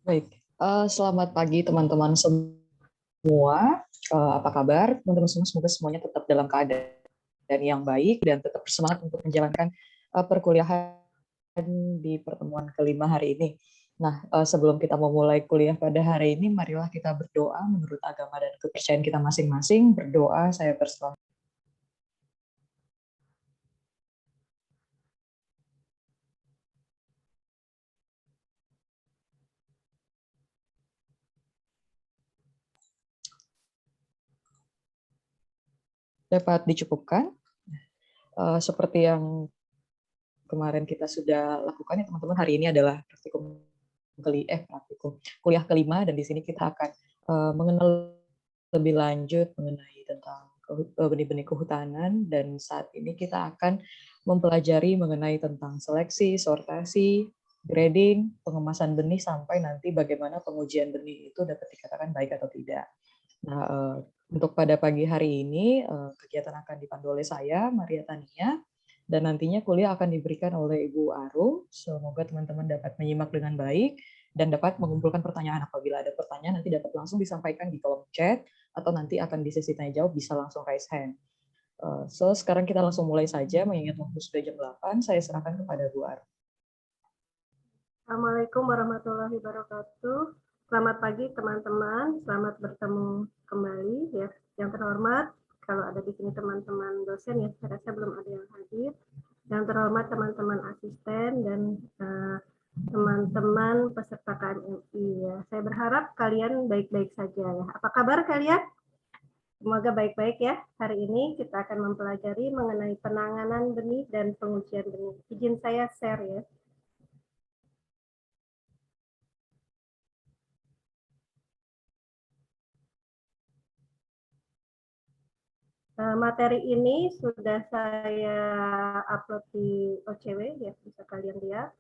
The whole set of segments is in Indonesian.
Baik, selamat pagi teman-teman semua. Apa kabar teman-teman semua? Semoga semuanya tetap dalam keadaan yang baik dan tetap bersemangat untuk menjalankan perkuliahan di pertemuan kelima hari ini. Nah, sebelum kita memulai kuliah pada hari ini, marilah kita berdoa menurut agama dan kepercayaan kita masing-masing. Berdoa, saya berserah. Dapat dicukupkan. Seperti yang kemarin kita sudah lakukan ya teman-teman, hari ini adalah kuliah kelima, dan di sini kita akan mengenal lebih lanjut mengenai tentang benih-benih kehutanan, dan saat ini kita akan mempelajari mengenai tentang seleksi, sortasi, grading, pengemasan benih, sampai nanti bagaimana pengujian benih itu dapat dikatakan baik atau tidak. Nah, untuk pada pagi hari ini kegiatan akan dipandu oleh saya, Maria Tania, dan nantinya kuliah akan diberikan oleh Ibu Arum. Semoga teman-teman dapat menyimak dengan baik dan dapat mengumpulkan pertanyaan. Apabila ada pertanyaan, nanti dapat langsung disampaikan di kolom chat, atau nanti akan di sesi tanya jawab bisa langsung raise hand. So, sekarang kita langsung mulai saja, mengingat waktu sudah jam 8, saya serahkan kepada Bu Arum. Assalamualaikum warahmatullahi wabarakatuh. Selamat pagi teman-teman, selamat bertemu kembali ya. Yang terhormat, kalau ada di sini teman-teman dosen ya, saya rasa belum ada yang hadir. Yang terhormat teman-teman asisten dan teman-teman peserta KMMI ya. Saya berharap kalian baik-baik saja ya. Apa kabar kalian? Semoga baik-baik ya. Hari ini kita akan mempelajari mengenai penanganan benih dan pengujian benih. Izin saya share ya. Materi ini sudah saya upload di OCW ya, bisa kalian lihat.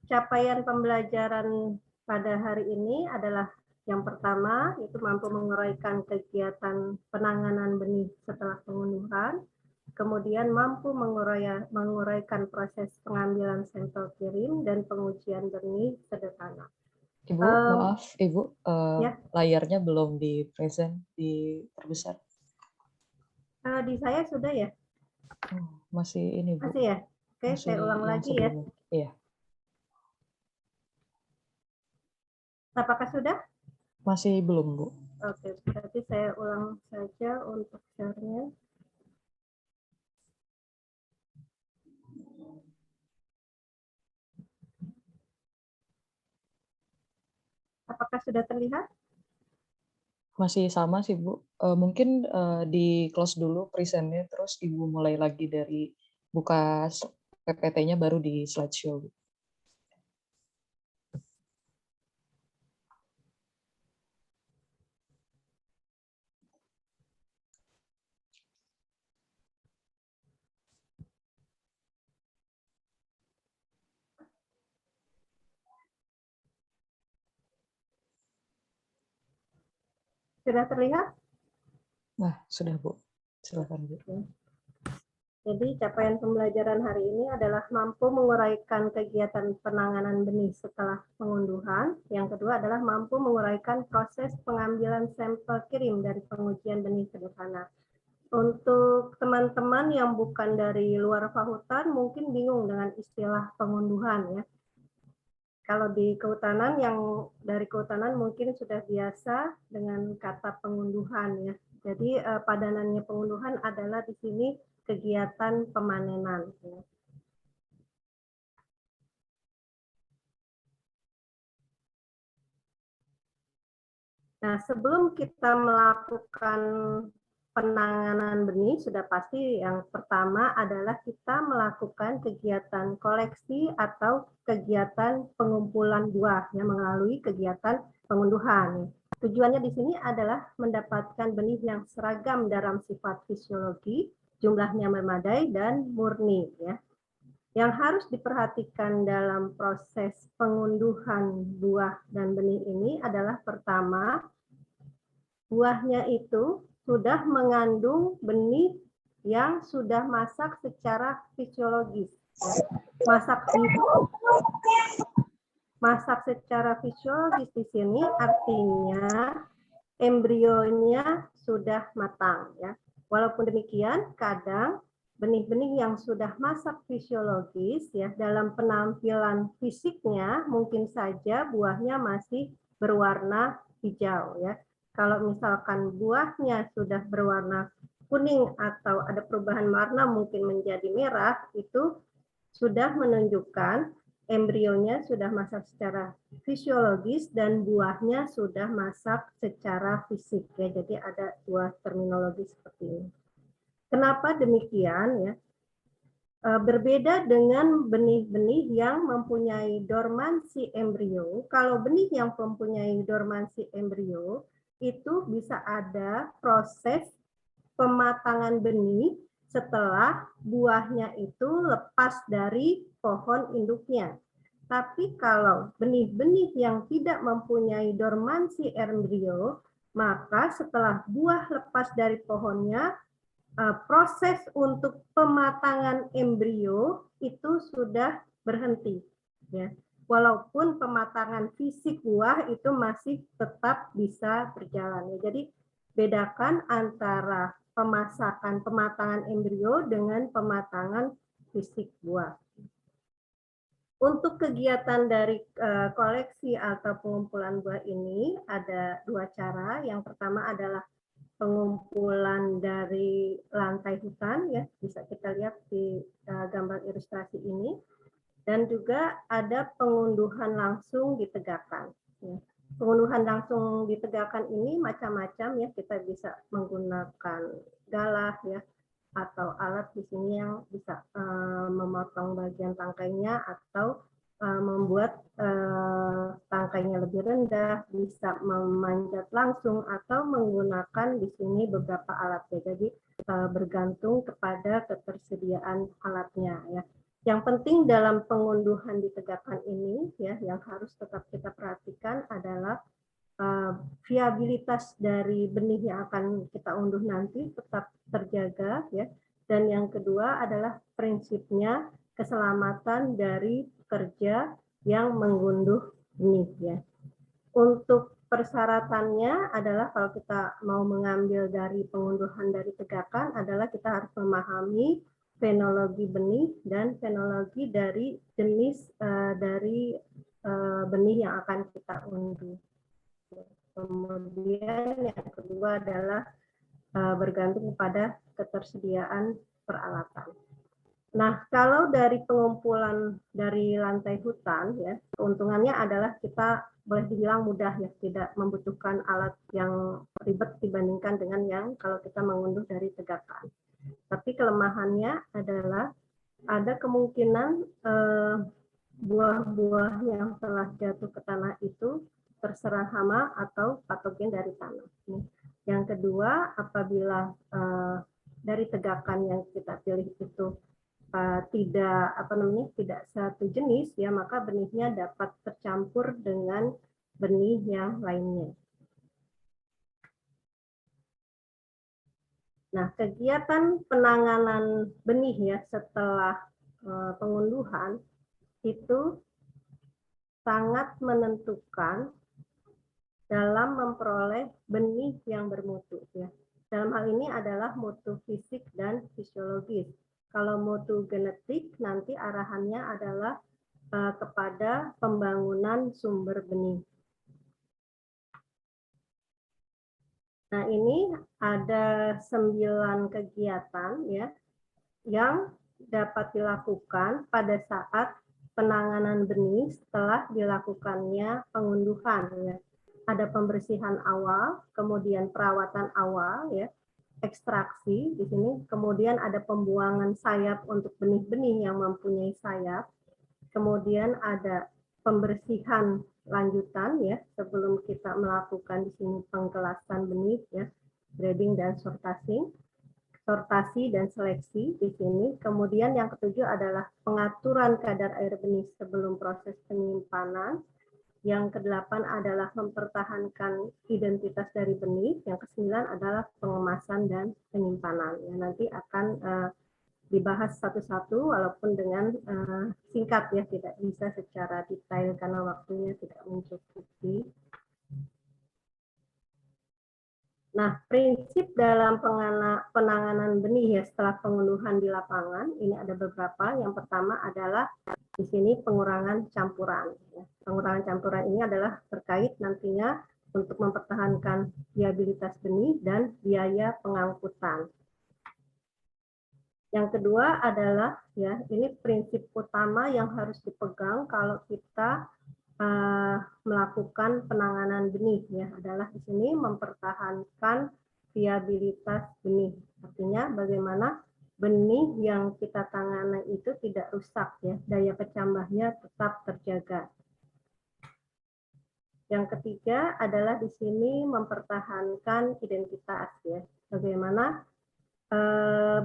Capaian pembelajaran pada hari ini adalah yang pertama, itu mampu menguraikan kegiatan penanganan benih setelah pengunduhan, kemudian mampu menguraikan proses pengambilan sampel kirim dan pengujian benih sederhana. Ibu, maaf, Ibu, Ya. layarnya belum di present, diperbesar. Di saya sudah ya? Masih ini, Bu. Masih ya? Oke, Masih saya ulang yang lagi ya. sebelumnya. Iya. Apakah sudah? Masih belum, Bu. Oke, berarti saya ulang saja untuk share-nya. Apakah sudah terlihat? Masih sama sih, Bu. Mungkin di close dulu presentnya, terus Ibu mulai lagi dari buka PPT-nya baru di slideshow. Sudah terlihat? Nah, sudah, Bu. Silakan, Bu. Jadi capaian pembelajaran hari ini adalah mampu menguraikan kegiatan penanganan benih setelah pengunduhan. Yang kedua adalah mampu menguraikan proses pengambilan sampel kirim dari pengujian benih sederhana. Untuk teman-teman yang bukan dari luar Fahutan mungkin bingung dengan istilah pengunduhan ya. Kalau di kehutanan, yang dari kehutanan mungkin sudah biasa dengan kata pengunduhan ya. Jadi padanannya pengunduhan adalah di sini kegiatan pemanenan. Ya. Nah, sebelum kita melakukan penanganan benih, sudah pasti yang pertama adalah kita melakukan kegiatan koleksi atau kegiatan pengumpulan buah yang melalui kegiatan pengunduhan. Tujuannya di sini adalah mendapatkan benih yang seragam dalam sifat fisiologi, jumlahnya memadai dan murni ya. Yang harus diperhatikan dalam proses pengunduhan buah dan benih ini adalah pertama, buahnya itu sudah mengandung benih yang sudah masak secara fisiologis. Masak secara fisiologis di sini artinya embrionya sudah matang, ya. Walaupun demikian, kadang benih-benih yang sudah masak fisiologis, ya, dalam penampilan fisiknya mungkin saja buahnya masih berwarna hijau, ya. Kalau misalkan buahnya sudah berwarna kuning atau ada perubahan warna mungkin menjadi merah, itu sudah menunjukkan embrionya sudah masak secara fisiologis dan buahnya sudah masak secara fisik, ya. Jadi ada dua terminologi seperti ini. Kenapa demikian, ya? Berbeda dengan benih-benih yang mempunyai dormansi embrio. Kalau benih yang mempunyai dormansi embrio itu bisa ada proses pematangan benih setelah buahnya itu lepas dari pohon induknya. Tapi kalau benih-benih yang tidak mempunyai dormansi embrio, maka setelah buah lepas dari pohonnya, proses untuk pematangan embrio itu sudah berhenti, ya. Walaupun pematangan fisik buah itu masih tetap bisa berjalan, ya. Jadi bedakan antara pematangan embrio dengan pematangan fisik buah. Untuk kegiatan dari koleksi atau pengumpulan buah ini ada dua cara. Yang pertama adalah pengumpulan dari lantai hutan, ya, bisa kita lihat di gambar ilustrasi ini, dan juga ada pengunduhan langsung di tegakan. Ya. Pengunduhan langsung di tegakan ini macam-macam, ya, kita bisa menggunakan galah, ya, atau alat di sini yang bisa memotong bagian tangkainya atau membuat tangkainya lebih rendah, bisa memanjat langsung atau menggunakan di sini beberapa alat, ya. Jadi bergantung kepada ketersediaan alatnya, ya. Yang penting dalam pengunduhan di tegakan ini, ya, yang harus tetap kita perhatikan adalah viabilitas dari benih yang akan kita unduh nanti tetap terjaga, ya. Dan yang kedua adalah prinsipnya keselamatan dari pekerja yang mengunduh benih, ya. Untuk persyaratannya adalah kalau kita mau mengambil dari pengunduhan dari tegakan adalah kita harus memahami fenologi benih dan fenologi dari jenis dari benih yang akan kita unduh. Kemudian yang kedua adalah bergantung pada ketersediaan peralatan. Nah, kalau dari pengumpulan dari lantai hutan, ya, keuntungannya adalah kita boleh dibilang mudah, ya, tidak membutuhkan alat yang ribet dibandingkan dengan yang kalau kita mengunduh dari tegakan. Tapi kelemahannya adalah ada kemungkinan buah-buah yang telah jatuh ke tanah itu terserang hama atau patogen dari tanah. Yang kedua, apabila dari tegakan yang kita pilih itu tidak satu jenis, ya, maka benihnya dapat tercampur dengan benih yang lainnya. Nah, kegiatan penanganan benih, ya, setelah pengunduhan itu sangat menentukan dalam memperoleh benih yang bermutu, ya. Dalam hal ini adalah mutu fisik dan fisiologis. Kalau mutu genetik nanti arahannya adalah kepada pembangunan sumber benih. Nah, ini ada 9 kegiatan, ya, yang dapat dilakukan pada saat penanganan benih setelah dilakukannya pengunduhan, ya. Ada pembersihan awal, kemudian perawatan awal, ya, ekstraksi di sini, kemudian ada pembuangan sayap untuk benih-benih yang mempunyai sayap, kemudian ada pembersihan lanjutan, ya, sebelum kita melakukan di sini penggelasan benih, ya, breeding dan sortasi dan seleksi di sini. Kemudian yang ketujuh adalah pengaturan kadar air benih sebelum proses penyimpanan. Yang kedelapan adalah mempertahankan identitas dari benih. Yang kesembilan adalah pengemasan dan penyimpanan. Ya, nanti akan dibahas satu-satu walaupun dengan singkat ya, tidak bisa secara detail karena waktunya tidak mencukupi. Nah, prinsip dalam penanganan benih ya setelah pengunduhan di lapangan ini ada beberapa. Yang pertama adalah di sini pengurangan campuran. Pengurangan campuran ini adalah terkait nantinya untuk mempertahankan viabilitas benih dan biaya pengangkutan. Yang kedua adalah ya ini prinsip utama yang harus dipegang kalau kita melakukan penanganan benih ya adalah di sini mempertahankan viabilitas benih. Artinya bagaimana benih yang kita tangani itu tidak rusak ya, daya pecambahnya tetap terjaga. Yang ketiga adalah di sini mempertahankan identitas ya. Bagaimana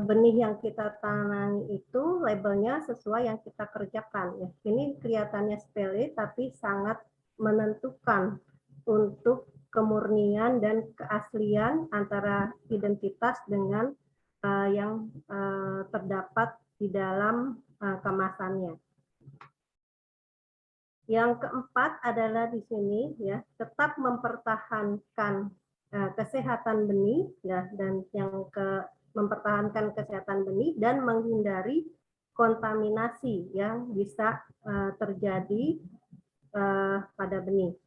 benih yang kita tanami itu labelnya sesuai yang kita kerjakan ya. Ini kelihatannya sepele tapi sangat menentukan untuk kemurnian dan keaslian antara identitas dengan yang terdapat di dalam kemasannya. Yang keempat adalah di sini ya tetap mempertahankan kesehatan benih ya, dan yang mempertahankan kesehatan benih dan menghindari kontaminasi yang bisa terjadi pada benih.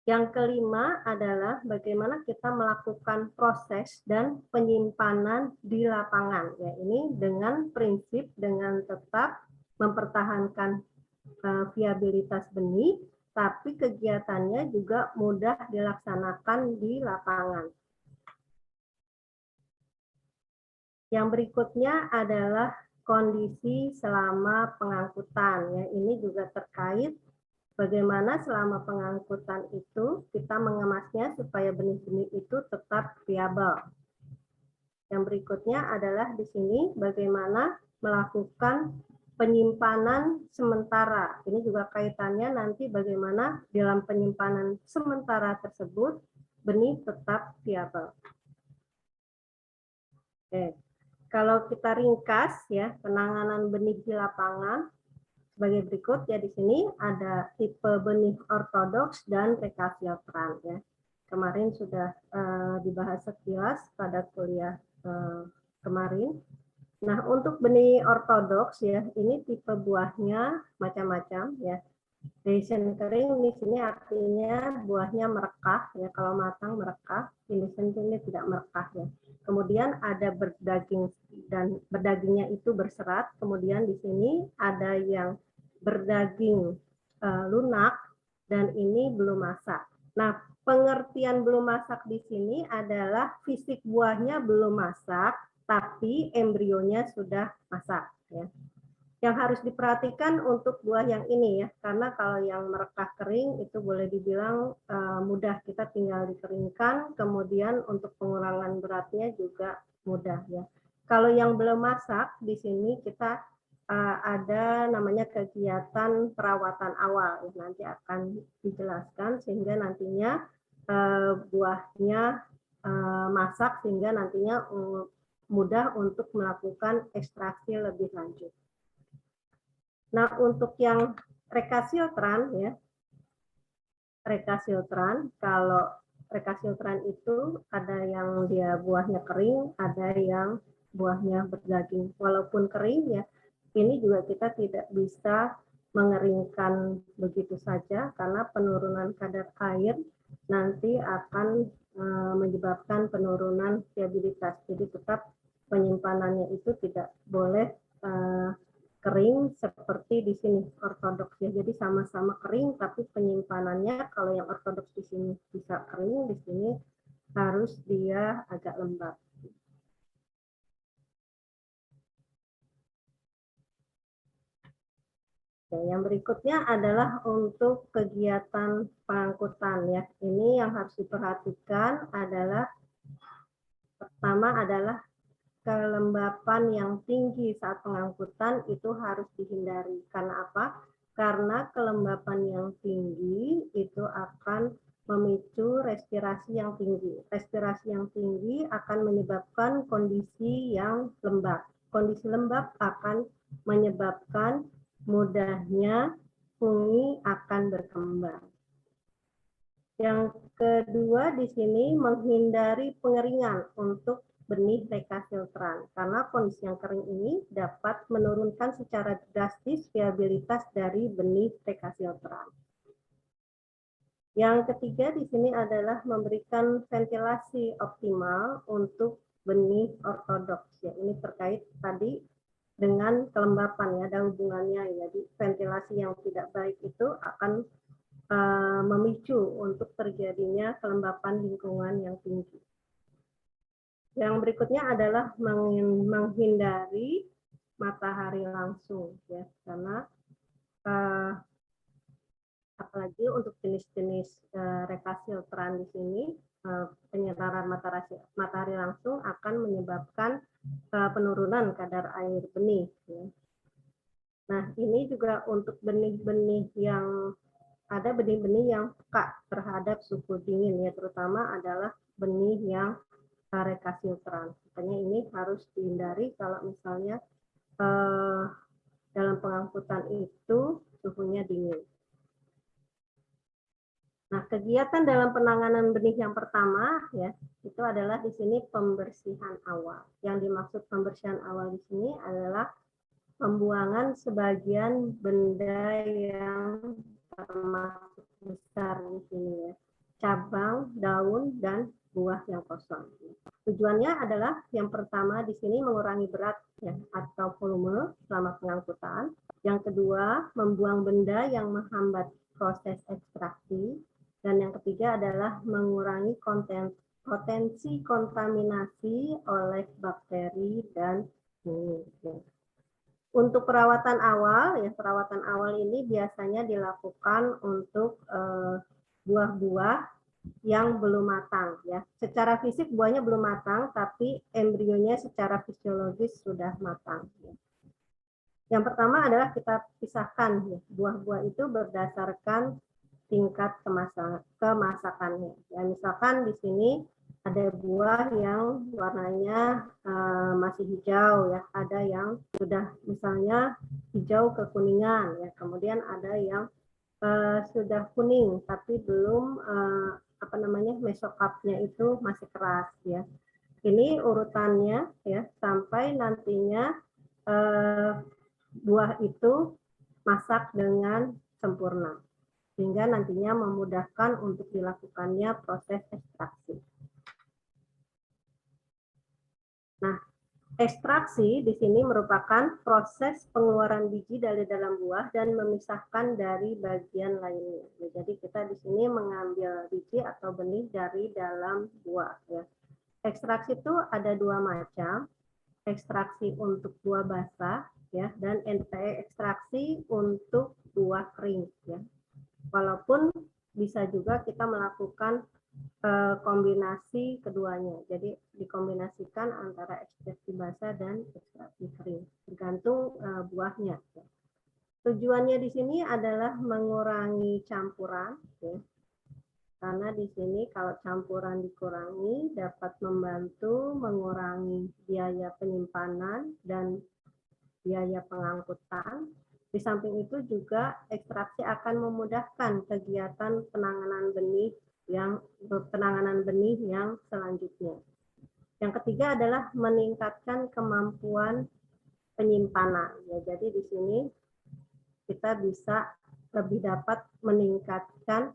Yang kelima adalah bagaimana kita melakukan proses dan penyimpanan di lapangan. Ya, ini dengan prinsip dengan tetap mempertahankan viabilitas benih, tapi kegiatannya juga mudah dilaksanakan di lapangan. Yang berikutnya adalah kondisi selama pengangkutan. Ya, ini juga terkait bagaimana selama pengangkutan itu kita mengemasnya supaya benih-benih itu tetap viabel. Yang berikutnya adalah di sini bagaimana melakukan penyimpanan sementara. Ini juga kaitannya nanti bagaimana dalam penyimpanan sementara tersebut benih tetap viabel. Oke. Kalau kita ringkas ya penanganan benih di lapangan sebagai berikut ya, di sini ada tipe benih ortodoks dan rekasiotran ya. Kemarin sudah dibahas sekilas pada kuliah kemarin. Nah, untuk benih ortodoks ya, ini tipe buahnya macam-macam ya. Dehiscent kering di sini artinya buahnya merekah ya, kalau matang merekah, dehiscent ini tidak merekah ya. Kemudian ada berdaging dan berdagingnya itu berserat, kemudian di sini ada yang berdaging lunak dan ini belum masak. Nah, pengertian belum masak di sini adalah fisik buahnya belum masak, tapi embrionya sudah masak ya. Yang harus diperhatikan untuk buah yang ini ya, karena kalau yang merekah kering itu boleh dibilang mudah, kita tinggal dikeringkan, kemudian untuk pengurangan beratnya juga mudah ya. Kalau yang belum masak di sini kita ada namanya kegiatan perawatan awal ya, nanti akan dijelaskan sehingga nantinya buahnya masak sehingga nantinya mudah untuk melakukan ekstraksi lebih lanjut. Nah, untuk yang rekasiotran ya, rekasiotran, kalau rekasiotran itu ada yang dia buahnya kering, ada yang buahnya berdaging. Walaupun kering ya, ini juga kita tidak bisa mengeringkan begitu saja karena penurunan kadar air nanti akan menyebabkan penurunan viabilitas. Jadi tetap penyimpanannya itu tidak boleh kering seperti di sini ortodoks ya. Jadi sama-sama kering tapi penyimpanannya kalau yang ortodoks di sini bisa kering, di sini harus dia agak lembab. Oke, yang berikutnya adalah untuk kegiatan pengangkutan ya. Ini yang harus diperhatikan adalah pertama adalah kelembapan yang tinggi saat pengangkutan itu harus dihindari. Karena apa? karena kelembapan yang tinggi itu akan memicu respirasi yang tinggi. Respirasi yang tinggi akan menyebabkan kondisi yang lembab. Kondisi lembab akan menyebabkan mudahnya fungi akan berkembang. Yang kedua di sini menghindari pengeringan untuk benih recalcitrans karena kondisi yang kering ini dapat menurunkan secara drastis viabilitas dari benih recalcitrans. Yang ketiga di sini adalah memberikan ventilasi optimal untuk benih ortodoks. Ya, ini terkait tadi dengan kelembapan ya, ada hubungannya ya. Jadi ventilasi yang tidak baik itu akan memicu untuk terjadinya kelembapan lingkungan yang tinggi. Yang berikutnya adalah menghindari matahari langsung ya, karena apalagi untuk jenis-jenis recalcitrans di sini penyinaran matahari langsung akan menyebabkan penurunan kadar air benih. Ya. Nah, ini juga untuk benih-benih yang ada benih-benih yang peka terhadap suhu dingin ya, terutama adalah benih yang recalcitrans. Makanya ini harus dihindari kalau misalnya dalam pengangkutan itu suhunya dingin. Nah, kegiatan dalam penanganan benih yang pertama ya, itu adalah di sini pembersihan awal. Yang dimaksud pembersihan awal di sini adalah pembuangan sebagian benda yang termasuk besar di sini ya, cabang, daun, dan buah yang kosong. Tujuannya adalah yang pertama di sini mengurangi berat ya, atau volume selama pengangkutan. Yang kedua, membuang benda yang menghambat proses ekstraksi. Dan yang ketiga adalah mengurangi potensi kontaminasi oleh bakteri dan fungi. Untuk perawatan awal, ya perawatan awal ini biasanya dilakukan untuk buah-buah yang belum matang. Ya, secara fisik buahnya belum matang, tapi embrionya secara fisiologis sudah matang. Ya. Yang pertama adalah kita pisahkan ya, buah-buah itu berdasarkan tingkat kemasakannya. Ya, misalkan di sini ada buah yang warnanya masih hijau ya, ada yang sudah misalnya hijau kekuningan ya, kemudian ada yang sudah kuning tapi belum mesokapnya itu masih keras ya. Ini urutannya ya sampai nantinya buah itu masak dengan sempurna, sehingga nantinya memudahkan untuk dilakukannya proses ekstraksi. Nah, ekstraksi di sini merupakan proses pengeluaran biji dari dalam buah dan memisahkan dari bagian lainnya. Jadi kita di sini mengambil biji atau benih dari dalam buah. Ya. Ekstraksi itu ada dua macam, ekstraksi untuk buah basah ya, dan ekstraksi untuk buah kering. Ya. Walaupun bisa juga kita melakukan kombinasi keduanya. Jadi dikombinasikan antara ekstraksi basah dan ekstraksi kering, tergantung buahnya. Tujuannya di sini adalah mengurangi campuran, ya. Karena di sini kalau campuran dikurangi dapat membantu mengurangi biaya penyimpanan dan biaya pengangkutan. Di samping itu juga ekstraksi akan memudahkan kegiatan penanganan benih yang selanjutnya. Yang ketiga adalah meningkatkan kemampuan penyimpanan. Ya, jadi di sini kita bisa lebih dapat meningkatkan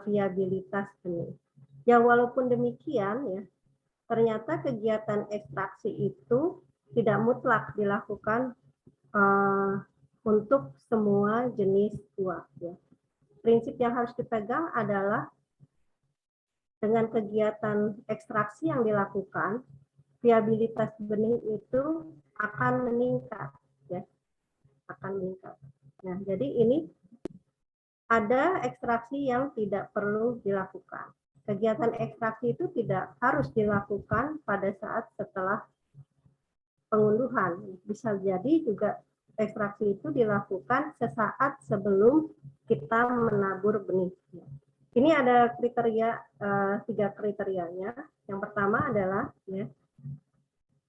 viabilitas benih. Ya walaupun demikian ya, ternyata kegiatan ekstraksi itu tidak mutlak dilakukan untuk semua jenis buah. Ya. Prinsip yang harus dipegang adalah dengan kegiatan ekstraksi yang dilakukan, viabilitas benih itu akan meningkat, ya, akan meningkat. Nah, jadi ini ada ekstraksi yang tidak perlu dilakukan. Kegiatan ekstraksi itu tidak harus dilakukan pada saat setelah pengunduhan. Bisa jadi juga ekstraksi itu dilakukan sesaat sebelum kita menabur benih. Ini ada kriteria, 3 kriterianya. Yang pertama adalah ya,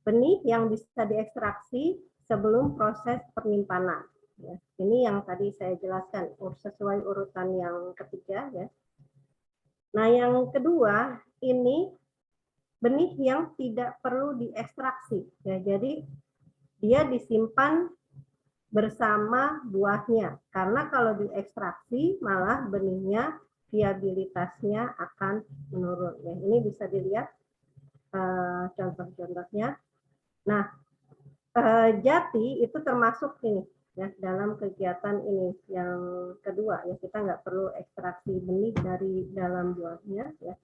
benih yang bisa diekstraksi sebelum proses penyimpanan. Ya, ini yang tadi saya jelaskan sesuai urutan yang ketiga ya. Nah, yang kedua ini benih yang tidak perlu diekstraksi ya. Jadi dia disimpan bersama buahnya, karena kalau diekstraksi malah benihnya viabilitasnya akan menurun ya. Ini bisa dilihat contoh-contohnya. Nah, jati itu termasuk ini ya dalam kegiatan ini yang kedua ya, kita nggak perlu ekstraksi benih dari dalam buahnya ya,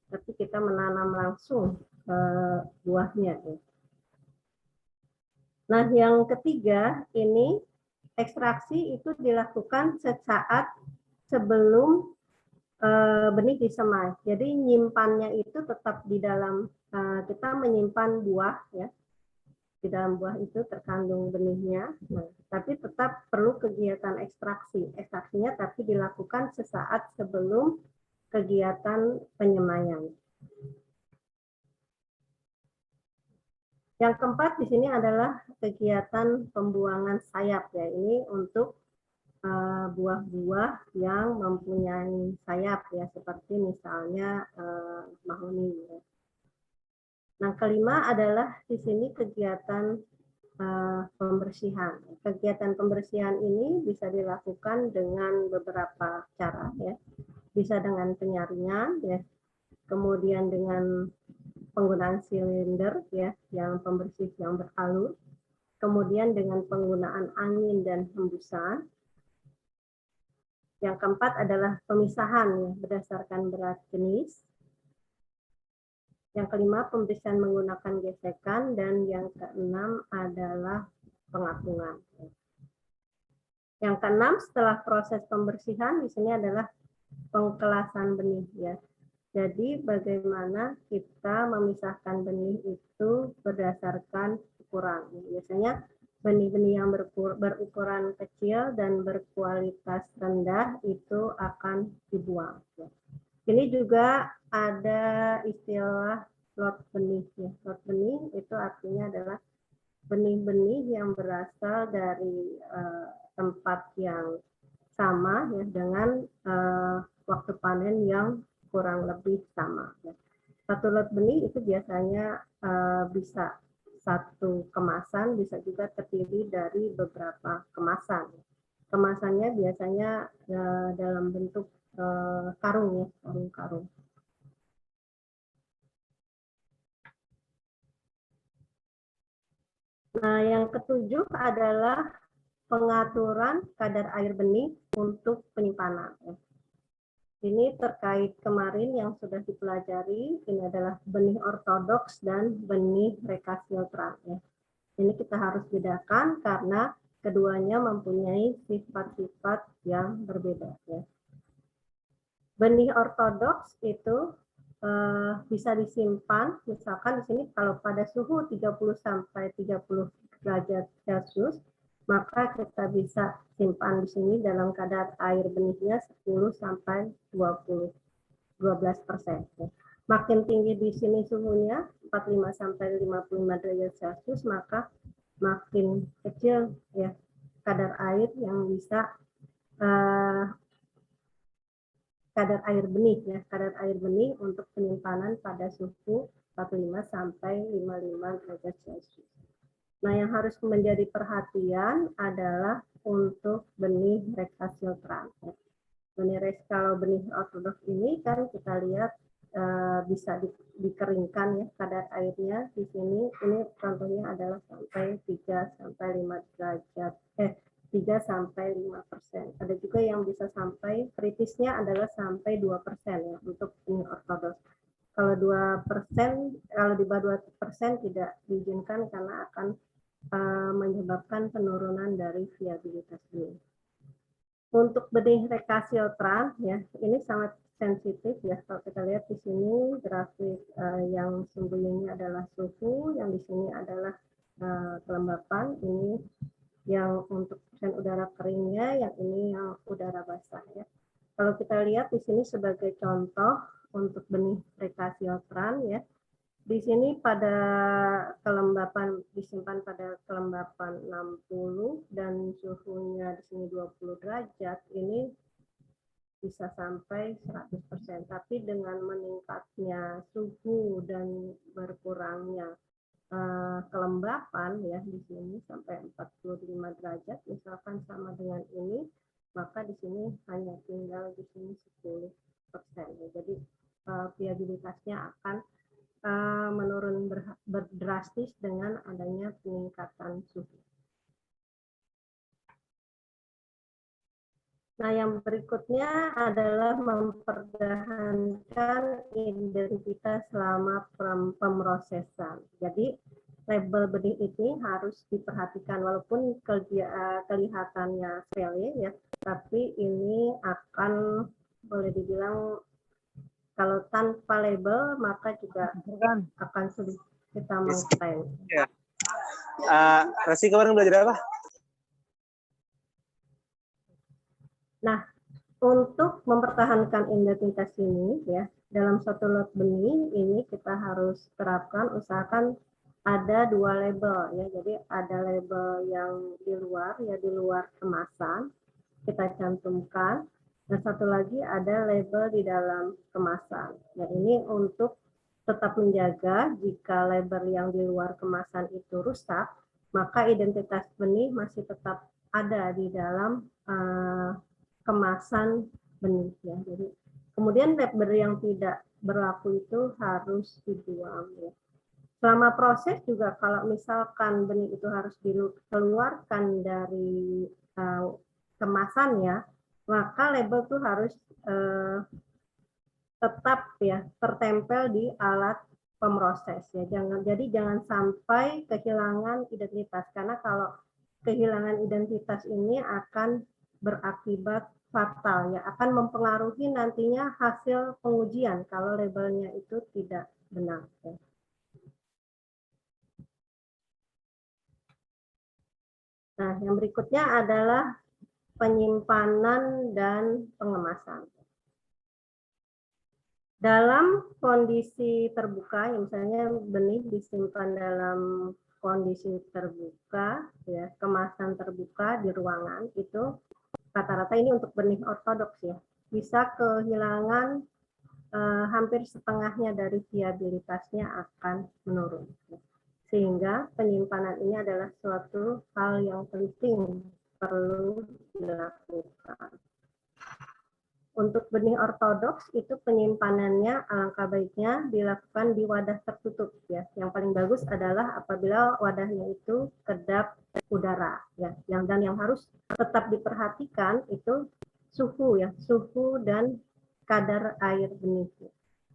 tapi kita menanam langsung buahnya ya. Nah, yang ketiga ini ekstraksi itu dilakukan sesaat sebelum benih disemai. Jadi nyimpannya itu tetap di dalam, kita menyimpan buah ya. Di dalam buah itu terkandung benihnya, nah, tapi tetap perlu kegiatan ekstraksi. Ekstraksinya tapi dilakukan sesaat sebelum kegiatan penyemaian. Yang keempat di sini adalah kegiatan pembuangan sayap ya. Ini untuk buah-buah yang mempunyai sayap ya, seperti misalnya mahoni. Ya. Nah, kelima adalah di sini kegiatan pembersihan. Kegiatan pembersihan ini bisa dilakukan dengan beberapa cara ya. Bisa dengan penyaringan ya, kemudian dengan penggunaan silinder ya, yang pembersih yang beralur, kemudian dengan penggunaan angin dan hembusan. Yang keempat adalah pemisahan ya, berdasarkan berat jenis. Yang kelima, pembersihan menggunakan gesekan, dan yang keenam adalah pengapungan. Yang keenam, setelah proses pembersihan, di sini adalah pengkelasan benih ya. Jadi bagaimana kita memisahkan benih itu berdasarkan ukuran. Biasanya benih-benih yang berukuran kecil dan berkualitas rendah itu akan dibuang. Ini juga ada istilah lot benih. Lot benih itu artinya adalah benih-benih yang berasal dari tempat yang sama ya, dengan waktu panen yang kurang lebih sama. Satu lot benih itu biasanya bisa satu kemasan, bisa juga terdiri dari beberapa kemasan. Kemasannya biasanya dalam bentuk karung ya, karung-karung. Nah, yang ketujuh adalah pengaturan kadar air benih untuk penyimpanan. Ini terkait kemarin yang sudah dipelajari, ini adalah benih ortodoks dan benih recalcitrant. Ya. Ini kita harus bedakan karena keduanya mempunyai sifat-sifat yang berbeda. Ya. Benih ortodoks itu bisa disimpan, misalkan di sini kalau pada suhu 30 sampai 30 derajat Celcius, maka kita bisa simpan di sini dalam kadar air benihnya 10 sampai 12%. Makin tinggi di sini suhunya 45 sampai 55 derajat Celcius, maka makin kecil ya kadar air yang bisa kadar air benih ya, kadar air benih untuk penyimpanan pada suhu 45 sampai 55 derajat Celcius. Nah, yang harus menjadi perhatian adalah untuk benih recalcitrant. Kalau benih ortodoks ini kan kita lihat bisa dikeringkan ya kadar airnya di sini. Ini contohnya adalah sampai 3 sampai 5 derajat 3 sampai 5%. Ada juga yang bisa sampai, kritisnya adalah sampai 2% ya untuk benih ortodoks. Kalau 2%, kalau di bawah 2% tidak diizinkan karena akan menyebabkan penurunan dari viabilitas benih. Untuk benih recalcitrant ya, ini sangat sensitif ya. Kalau kita lihat di sini grafik yang sumbernya adalah suhu, yang di sini adalah kelembapan. Ini yang untuk persen udara keringnya, yang ini yang udara basah ya. Kalau kita lihat di sini sebagai contoh untuk benih Recasiotran ya. Di sini pada kelembapan disimpan pada kelembapan 60 dan suhunya di sini 20 derajat. Ini bisa sampai 100%, tapi dengan meningkatnya suhu dan berkurangnya kelembapan ya di sini sampai 45 derajat misalkan sama dengan ini, maka di sini hanya tinggal di sini 10%. Jadi viabilitasnya akan menurun drastis dengan adanya peningkatan suhu. Nah, yang berikutnya adalah mempertahankan identitas selama pemrosesan. Jadi, label benih ini harus diperhatikan walaupun kelihatannya sepele ya, tapi ini akan boleh dibilang kalau tanpa label maka juga akan sulit kita mengklaim. Ya. Resi kemarin belajar apa? Nah, untuk mempertahankan identitas ini ya, dalam satu lot benih ini kita harus terapkan, usahakan ada 2 label ya. Jadi ada label yang di luar ya, di luar kemasan kita cantumkan, dan satu lagi ada label di dalam kemasan. Ya, ini untuk tetap menjaga jika label yang di luar kemasan itu rusak, maka identitas benih masih tetap ada di dalam kemasan benih ya. Jadi kemudian label yang tidak berlaku itu harus dibuang ya. Selama proses juga kalau misalkan benih itu harus dikeluarkan dari kemasannya, maka label itu harus tetap ya tertempel di alat pemroses ya. Jangan sampai kehilangan identitas, karena kalau kehilangan identitas ini akan berakibat fatal ya, akan mempengaruhi nantinya hasil pengujian kalau labelnya itu tidak benar ya. Nah, yang berikutnya adalah penyimpanan dan pengemasan. Dalam kondisi terbuka, misalnya benih disimpan dalam kondisi terbuka, ya, kemasan terbuka di ruangan, itu rata-rata ini untuk benih ortodoks ya, bisa kehilangan hampir setengahnya dari viabilitasnya akan menurun. Sehingga penyimpanan ini adalah suatu hal yang penting perlu dilakukan. Untuk benih ortodoks itu penyimpanannya alangkah baiknya dilakukan di wadah tertutup ya. Yang paling bagus adalah apabila wadahnya itu kedap udara ya. Dan yang harus tetap diperhatikan itu suhu ya, suhu dan kadar air benih.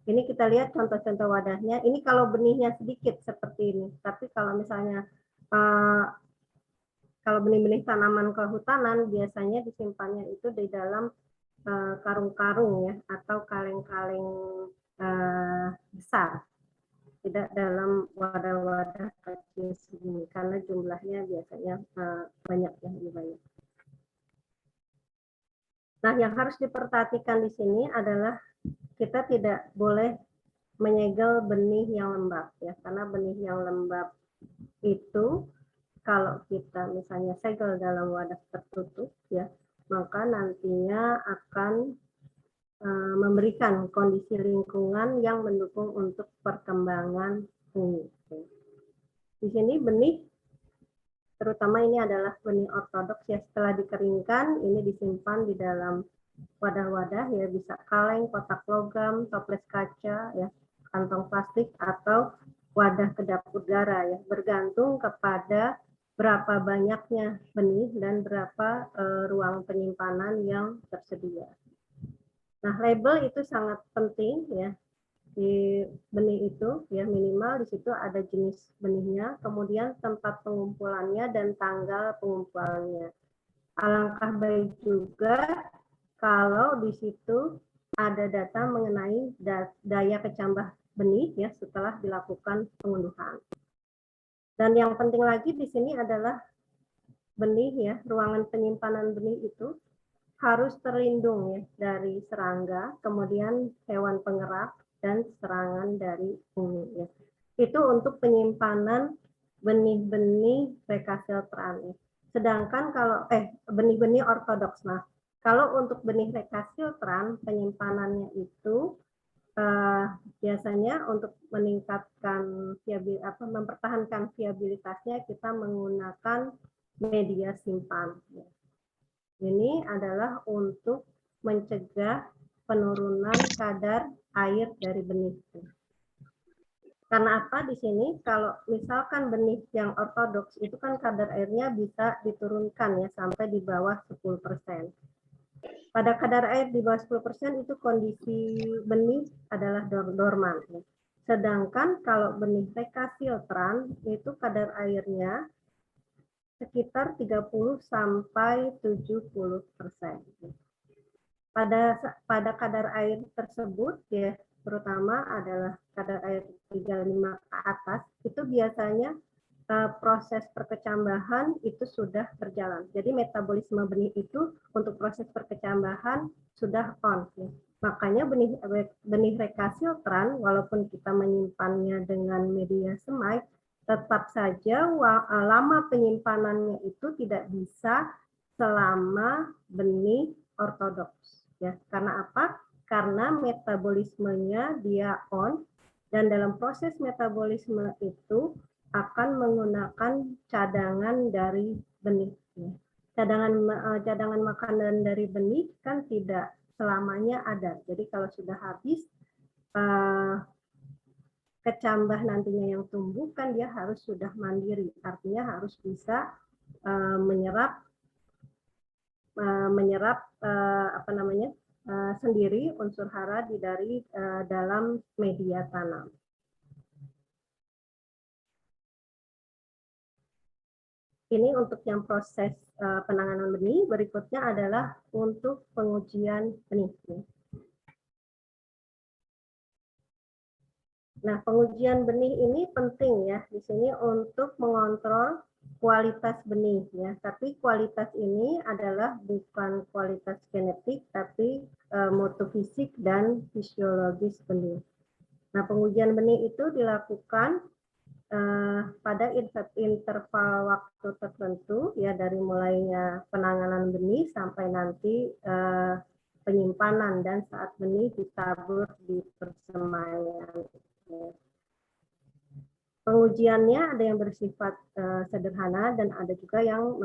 Ini kita lihat contoh-contoh wadahnya. Ini kalau benihnya sedikit seperti ini. Tapi kalau misalnya kalau benih-benih tanaman kehutanan biasanya disimpannya itu di dalam karung-karung ya, atau kaleng-kaleng besar, tidak dalam wadah-wadah kecil segini karena jumlahnya biasanya banyak ya, lebih banyak. Nah, yang harus diperhatikan di sini adalah kita tidak boleh menyegel benih yang lembab ya, karena benih yang lembab itu kalau kita misalnya segel dalam wadah tertutup ya, maka nantinya akan memberikan kondisi lingkungan yang mendukung untuk perkembangan benih. Di sini benih, terutama ini adalah benih ortodoks ya, setelah dikeringkan ini disimpan di dalam wadah-wadah ya, bisa kaleng, kotak logam, toples kaca ya, kantong plastik atau wadah kedap udara ya, bergantung kepada berapa banyaknya benih dan berapa ruang penyimpanan yang tersedia. Nah, label itu sangat penting ya di benih itu ya, minimal di situ ada jenis benihnya, kemudian tempat pengumpulannya dan tanggal pengumpulannya. Alangkah baik juga kalau di situ ada data mengenai daya kecambah benih ya setelah dilakukan pengunduhan. Dan yang penting lagi di sini adalah benih ya, ruangan penyimpanan benih itu harus terlindung ya dari serangga, kemudian hewan pengerat dan serangan dari bumi ya. Itu untuk penyimpanan benih-benih recalcitrant. Sedangkan kalau benih-benih ortodoks. Nah, kalau untuk benih recalcitrant penyimpanannya itu biasanya untuk meningkatkan mempertahankan viabilitasnya kita menggunakan media simpan. Ini adalah untuk mencegah penurunan kadar air dari benih. Karena apa di sini? Kalau misalkan benih yang ortodoks itu kan kadar airnya bisa diturunkan ya sampai di bawah 10%. Pada kadar air di bawah 10% itu kondisi benih adalah dorman. Sedangkan kalau benih recalcitrant itu kadar airnya sekitar 30 sampai 70%. Pada kadar air tersebut ya, terutama adalah kadar air 35 ke atas, itu biasanya proses perkecambahan itu sudah berjalan. Jadi metabolisme benih itu untuk proses perkecambahan sudah on. Ya. Makanya benih recalcitrant walaupun kita menyimpannya dengan media semai, tetap saja lama penyimpanannya itu tidak bisa selama benih ortodoks. Ya, karena apa? Karena metabolismenya dia on dan dalam proses metabolisme itu akan menggunakan cadangan dari benih. Cadangan makanan dari benih kan tidak selamanya ada. Jadi kalau sudah habis kecambah nantinya yang tumbuh kan dia harus sudah mandiri. Artinya harus bisa menyerap sendiri unsur hara dari dalam media tanam. Ini untuk yang proses penanganan benih. Berikutnya adalah untuk pengujian benih. Nah, pengujian benih ini penting ya di sini untuk mengontrol kualitas benih ya. Tapi kualitas ini adalah bukan kualitas genetik tapi mutu fisik dan fisiologis benih. Nah, pengujian benih itu dilakukan pada interval waktu tertentu ya dari mulainya penanganan benih sampai nanti penyimpanan dan saat benih ditabur di persemaian. Pengujiannya ada yang bersifat sederhana dan ada juga yang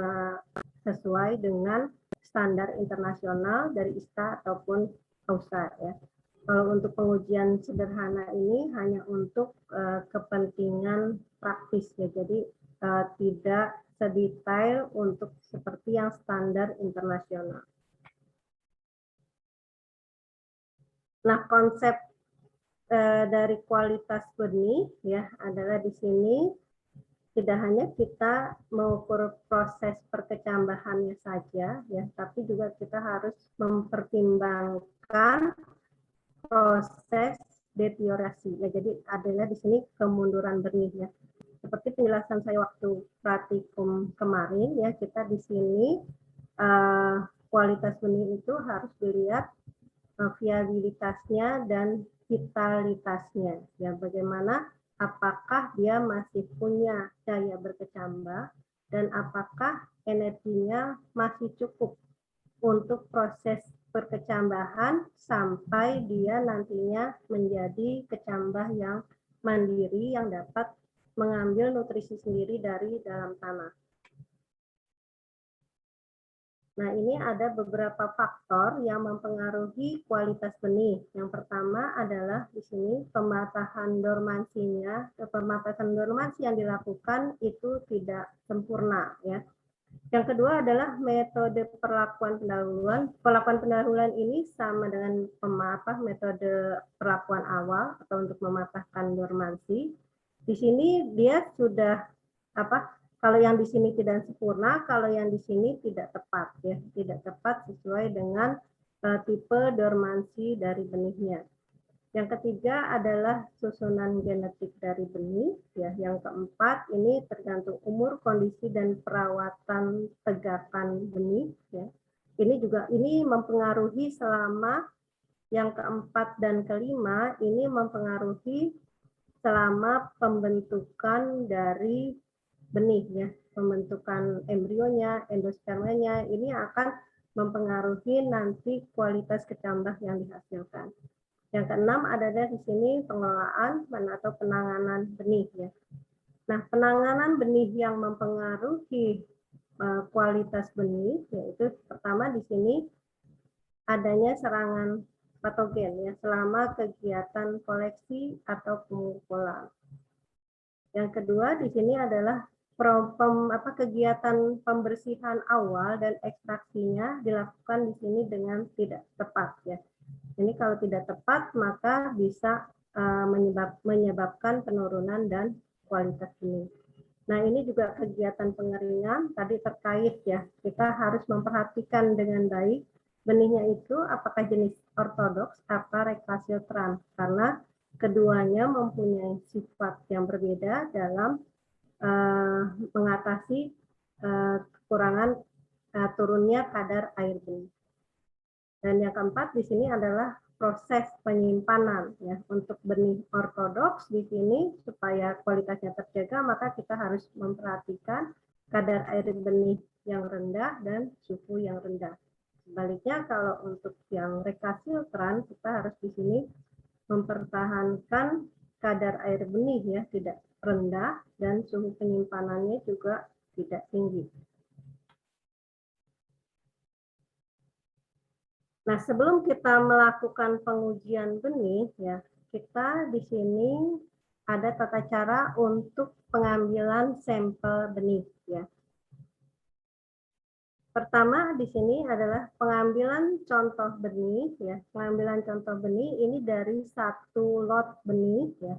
sesuai dengan standar internasional dari ISTA ataupun AUSA ya. Kalau untuk pengujian sederhana ini hanya untuk kepentingan praktis ya, jadi tidak sedetail untuk seperti yang standar internasional. Nah, konsep dari kualitas benih ya adalah di sini tidak hanya kita mengukur proses perkecambahannya saja ya, tapi juga kita harus mempertimbangkan proses deteriorasi ya. Jadi adalah di sini kemunduran benih ya. Seperti penjelasan saya waktu praktikum kemarin ya, kita di sini kualitas benih itu harus dilihat viabilitasnya dan vitalitasnya ya, bagaimana apakah dia masih punya daya berkecambah dan apakah energinya masih cukup untuk proses perkecambahan sampai dia nantinya menjadi kecambah yang mandiri yang dapat mengambil nutrisi sendiri dari dalam tanah. Nah, ini ada beberapa faktor yang mempengaruhi kualitas benih. Yang pertama adalah di sini pembatasan dormansinya. Pembatasan dormansi yang dilakukan itu tidak sempurna ya. Yang kedua adalah metode perlakuan pendahuluan. Perlakuan pendahuluan ini sama dengan metode perlakuan awal atau untuk mematahkan dormansi. Di sini dia sudah kalau yang di sini tidak sempurna, kalau yang di sini tidak tepat ya, tidak tepat sesuai dengan tipe dormansi dari benihnya. Yang ketiga adalah susunan genetik dari benih. Ya, yang keempat ini tergantung umur, kondisi dan perawatan tegakan benih. Ya, ini mempengaruhi selama yang keempat dan kelima ini mempengaruhi selama pembentukan dari benih ya, pembentukan embrionya, endospermanya ini akan mempengaruhi nanti kualitas kecambah yang dihasilkan. Yang keenam adalah di sini pengelolaan atau penanganan benih ya. Nah, penanganan benih yang mempengaruhi kualitas benih yaitu pertama di sini adanya serangan patogen ya selama kegiatan koleksi atau pengumpulan. Yang kedua di sini adalah kegiatan pembersihan awal dan ekstraksinya dilakukan di sini dengan tidak tepat ya. Ini kalau tidak tepat maka bisa menyebabkan penurunan dan kualitas benih. Nah ini juga kegiatan pengeringan tadi terkait ya, kita harus memperhatikan dengan baik benihnya itu apakah jenis ortodoks atau recalcitrant karena keduanya mempunyai sifat yang berbeda dalam mengatasi kekurangan turunnya kadar air benih. Dan yang keempat di sini adalah proses penyimpanan ya untuk benih ortodoks di sini supaya kualitasnya terjaga maka kita harus memperhatikan kadar air benih yang rendah dan suhu yang rendah. Sebaliknya kalau untuk yang recalcitrant kita harus di sini mempertahankan kadar air benih ya tidak rendah dan suhu penyimpanannya juga tidak tinggi. Nah, sebelum kita melakukan pengujian benih, ya, kita di sini ada tata cara untuk pengambilan sampel benih. Ya. Pertama di sini adalah pengambilan contoh benih. Ya. Pengambilan contoh benih ini dari satu lot benih. Ya.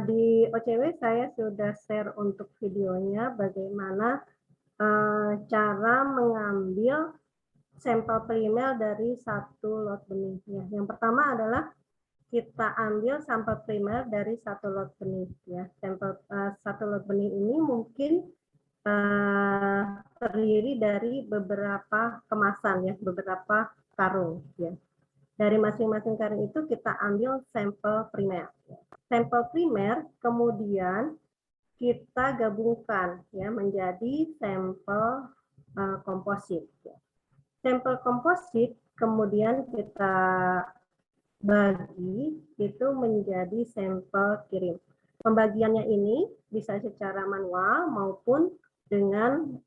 Di OCW saya sudah share untuk videonya bagaimana cara mengambil sampel primer dari satu lot benih. Ya. Yang pertama adalah kita ambil sampel primer dari satu lot benih. Ya. Sampel satu lot benih ini mungkin terdiri dari beberapa kemasan, ya, beberapa karung. Ya. Dari masing-masing karung itu kita ambil sampel primer. Ya. Sampel primer kemudian kita gabungkan ya menjadi sampel komposit. Ya. Sampel komposit kemudian kita bagi itu menjadi sampel kirim. Pembagiannya ini bisa secara manual maupun dengan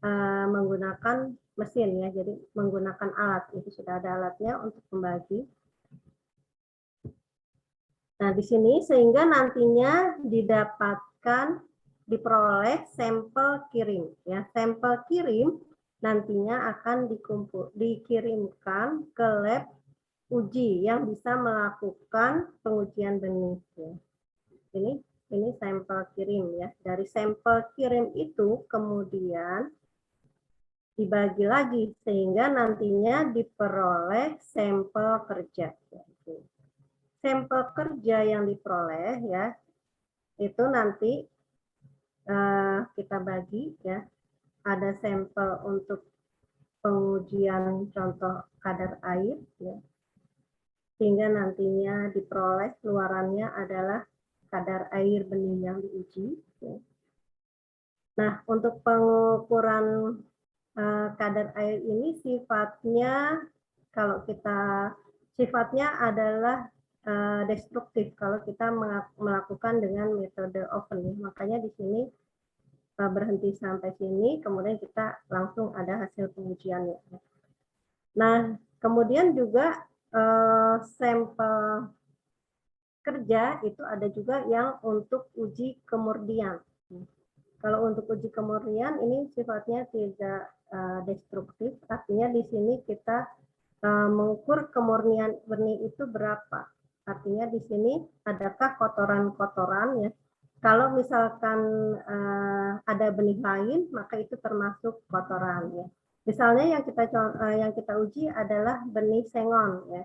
menggunakan mesin ya. Jadi menggunakan alat, itu sudah ada alatnya untuk membagi. Nah, di sini sehingga nantinya diperoleh sampel kirim ya. Sampel kirim nantinya akan dikirimkan ke lab uji yang bisa melakukan pengujian benih. Ya. Ini sampel kirim ya. Dari sampel kirim itu kemudian dibagi lagi sehingga nantinya diperoleh sampel kerja. Ya. Sampel kerja yang diperoleh ya itu nanti kita bagi ya. Ada sampel untuk pengujian contoh kadar air ya. Sehingga nantinya diperoleh keluarannya adalah kadar air benih yang diuji. Ya. Nah, untuk pengukuran kadar air ini sifatnya sifatnya adalah destruktif kalau kita melakukan dengan metode oven. Makanya di sini berhenti sampai sini, kemudian kita langsung ada hasil pengujiannya. Nah, kemudian juga sampel kerja itu ada juga yang untuk uji kemurnian. Kalau untuk uji kemurnian ini sifatnya tidak destruktif, artinya di sini kita mengukur kemurnian benih itu berapa. Artinya di sini adakah kotoran-kotoran ya. Kalau misalkan ada benih lain, maka itu termasuk kotoran ya. Misalnya yang kita uji adalah benih sengon ya.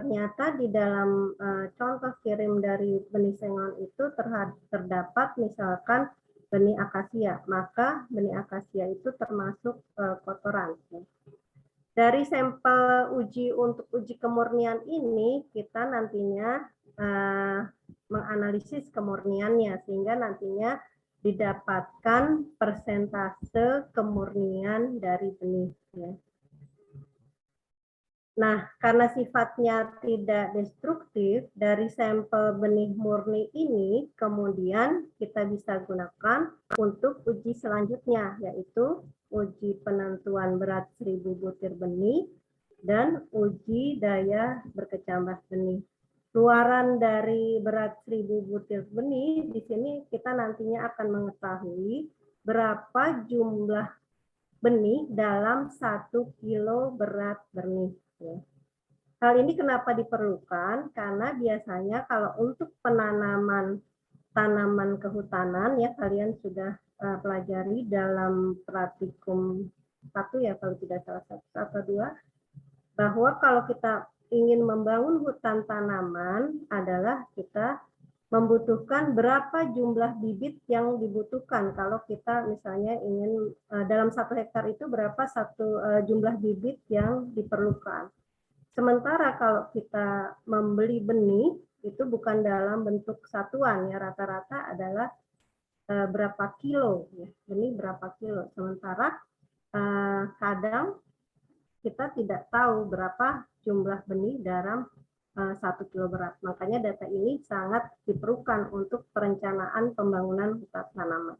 ternyata di dalam contoh kirim dari benih sengon itu terdapat misalkan benih akasia, maka benih akasia itu termasuk kotoran. Dari sampel uji untuk uji kemurnian ini, kita nantinya menganalisis kemurniannya, sehingga nantinya didapatkan persentase kemurnian dari benih. Nah, karena sifatnya tidak destruktif, dari sampel benih murni ini kemudian kita bisa gunakan untuk uji selanjutnya, yaitu uji penentuan berat 1000 butir benih dan uji daya berkecambah benih. Luaran dari berat 1000 butir benih, di sini kita nantinya akan mengetahui berapa jumlah benih dalam 1 kilo berat benih. Hal ini kenapa diperlukan? Karena biasanya kalau untuk penanaman tanaman kehutanan, ya kalian sudah pelajari dalam praktikum 1 ya, kalau tidak salah 1 atau 2, bahwa kalau kita ingin membangun hutan tanaman adalah kita membutuhkan berapa jumlah bibit yang dibutuhkan. Kalau kita misalnya ingin dalam 1 hektar itu berapa jumlah bibit yang diperlukan. Sementara kalau kita membeli benih itu bukan dalam bentuk satuan ya, rata-rata adalah berapa kilo ya, benih berapa kilo. Sementara kadang kita tidak tahu berapa jumlah benih dalam 1 kilo berat. Makanya data ini sangat diperlukan untuk perencanaan pembangunan hutan tanaman.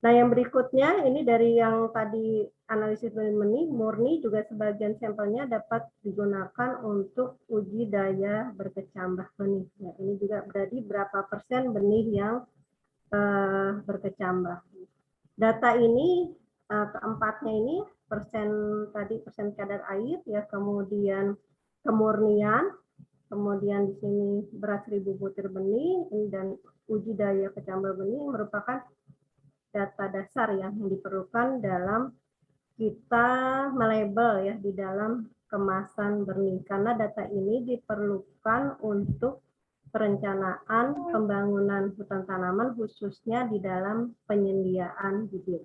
Nah, yang berikutnya ini dari yang tadi analisis benih murni, juga sebagian sampelnya dapat digunakan untuk uji daya berkecambah benih. Ya, ini juga berarti berapa persen benih yang berkecambah. Data ini keempatnya ini persen kadar air ya, kemudian kemurnian, kemudian di sini berat 1000 butir benih, dan uji daya kecambah benih merupakan data dasar yang diperlukan dalam kita melabel ya di dalam kemasan benih, karena data ini diperlukan untuk perencanaan pembangunan hutan tanaman khususnya di dalam penyediaan bibit.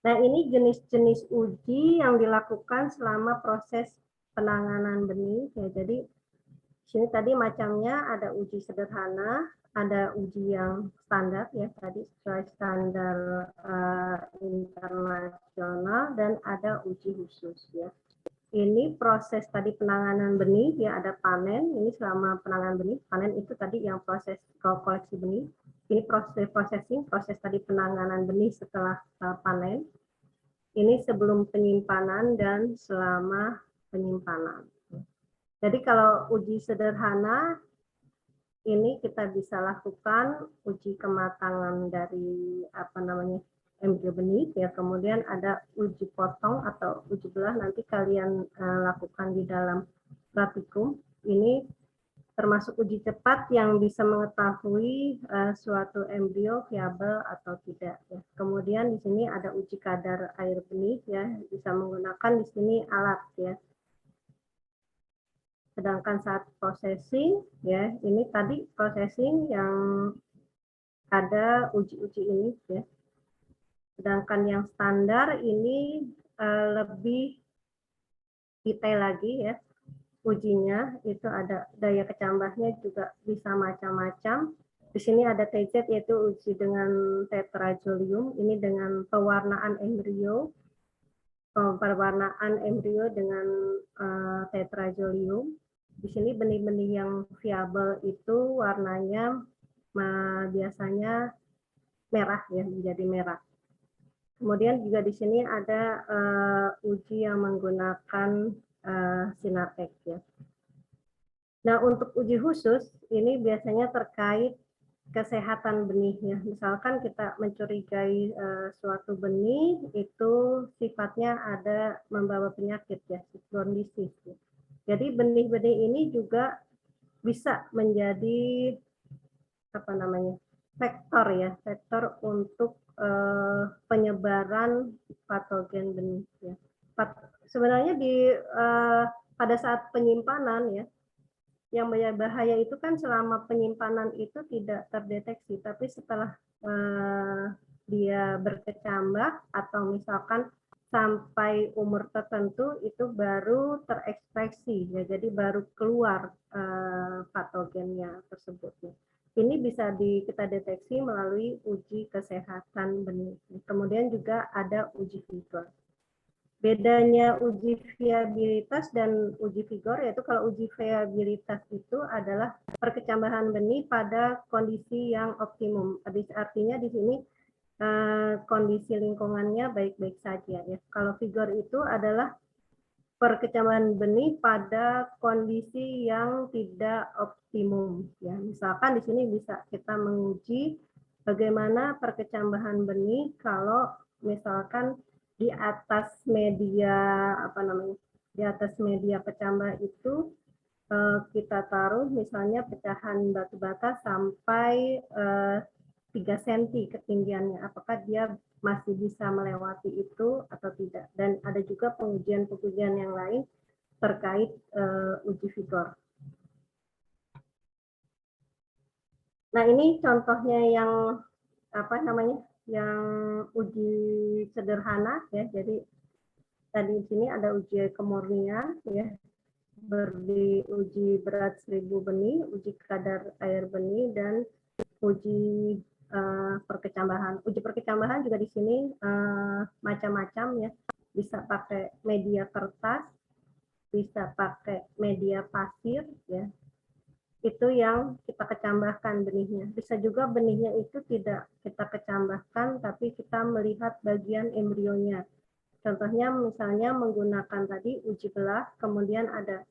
Nah, ini jenis-jenis uji yang dilakukan selama proses penanganan benih ya. Jadi sini tadi macamnya ada uji sederhana, ada uji yang standar ya, tadi sesuai standar internasional, dan ada uji khusus ya. Ini proses tadi penanganan benih ya, ada panen. Ini selama penanganan benih, panen itu tadi yang proses koleksi benih. Ini proses processing, proses tadi penanganan benih setelah panen. Ini sebelum penyimpanan dan selama penyimpanan. Jadi kalau uji sederhana ini kita bisa lakukan uji kematangan dari embrio benih ya, kemudian ada uji potong atau uji belah, nanti kalian lakukan di dalam praktikum. Ini termasuk uji cepat yang bisa mengetahui suatu embrio viabel atau tidak ya. Kemudian di sini ada uji kadar air benih ya, bisa menggunakan di sini alat ya. Sedangkan saat processing ya, ini tadi processing yang ada uji-uji ini ya. Sedangkan yang standar ini lebih detail lagi ya. Ujinya itu ada daya kecambahnya juga bisa macam-macam. Di sini ada TZ yaitu uji dengan tetrajolium, ini dengan pewarnaan embrio. Pewarnaan embrio dengan tetrajolium. Di sini benih-benih yang viabel itu warnanya biasanya merah ya, menjadi merah. Kemudian juga di sini ada uji yang menggunakan Sinartec ya. Nah, untuk uji khusus ini biasanya terkait kesehatan benihnya. Misalkan kita mencurigai suatu benih itu sifatnya ada membawa penyakit ya, tick-borne disease. Ya. Jadi benih-benih ini juga bisa menjadi faktor untuk penyebaran patogen benih ya. sebenarnya pada saat penyimpanan ya, yang bahaya itu kan selama penyimpanan itu tidak terdeteksi, tapi setelah dia berkecambah atau misalkan sampai umur tertentu itu baru terekspresi ya, jadi baru keluar patogennya tersebut. Ini bisa kita deteksi melalui uji kesehatan benih. Kemudian juga ada uji vigor. Bedanya uji viabilitas dan uji vigor, yaitu kalau uji viabilitas itu adalah perkecambahan benih pada kondisi yang optimum. Artinya di sini kondisi lingkungannya baik-baik saja ya. Kalau vigor itu adalah perkecambahan benih pada kondisi yang tidak optimum ya. Misalkan di sini bisa kita menguji bagaimana perkecambahan benih kalau misalkan di atas media di atas media pecambah itu kita taruh misalnya pecahan batu bata sampai 3 cm ketinggiannya, apakah dia masih bisa melewati itu atau tidak. Dan ada juga pengujian-pengujian yang lain terkait uji vigor. Nah, ini contohnya yang yang uji sederhana ya. Jadi tadi di sini ada uji kemurnian ya, uji berat 1000 benih, uji kadar air benih, dan uji perkecambahan. Uji perkecambahan juga di sini macam-macam ya. Bisa pakai media kertas, bisa pakai media pasir ya. Itu yang kita kecambahkan benihnya. Bisa juga benihnya itu tidak kita kecambahkan, tapi kita melihat bagian embrionya. Contohnya misalnya menggunakan tadi uji belah, kemudian ada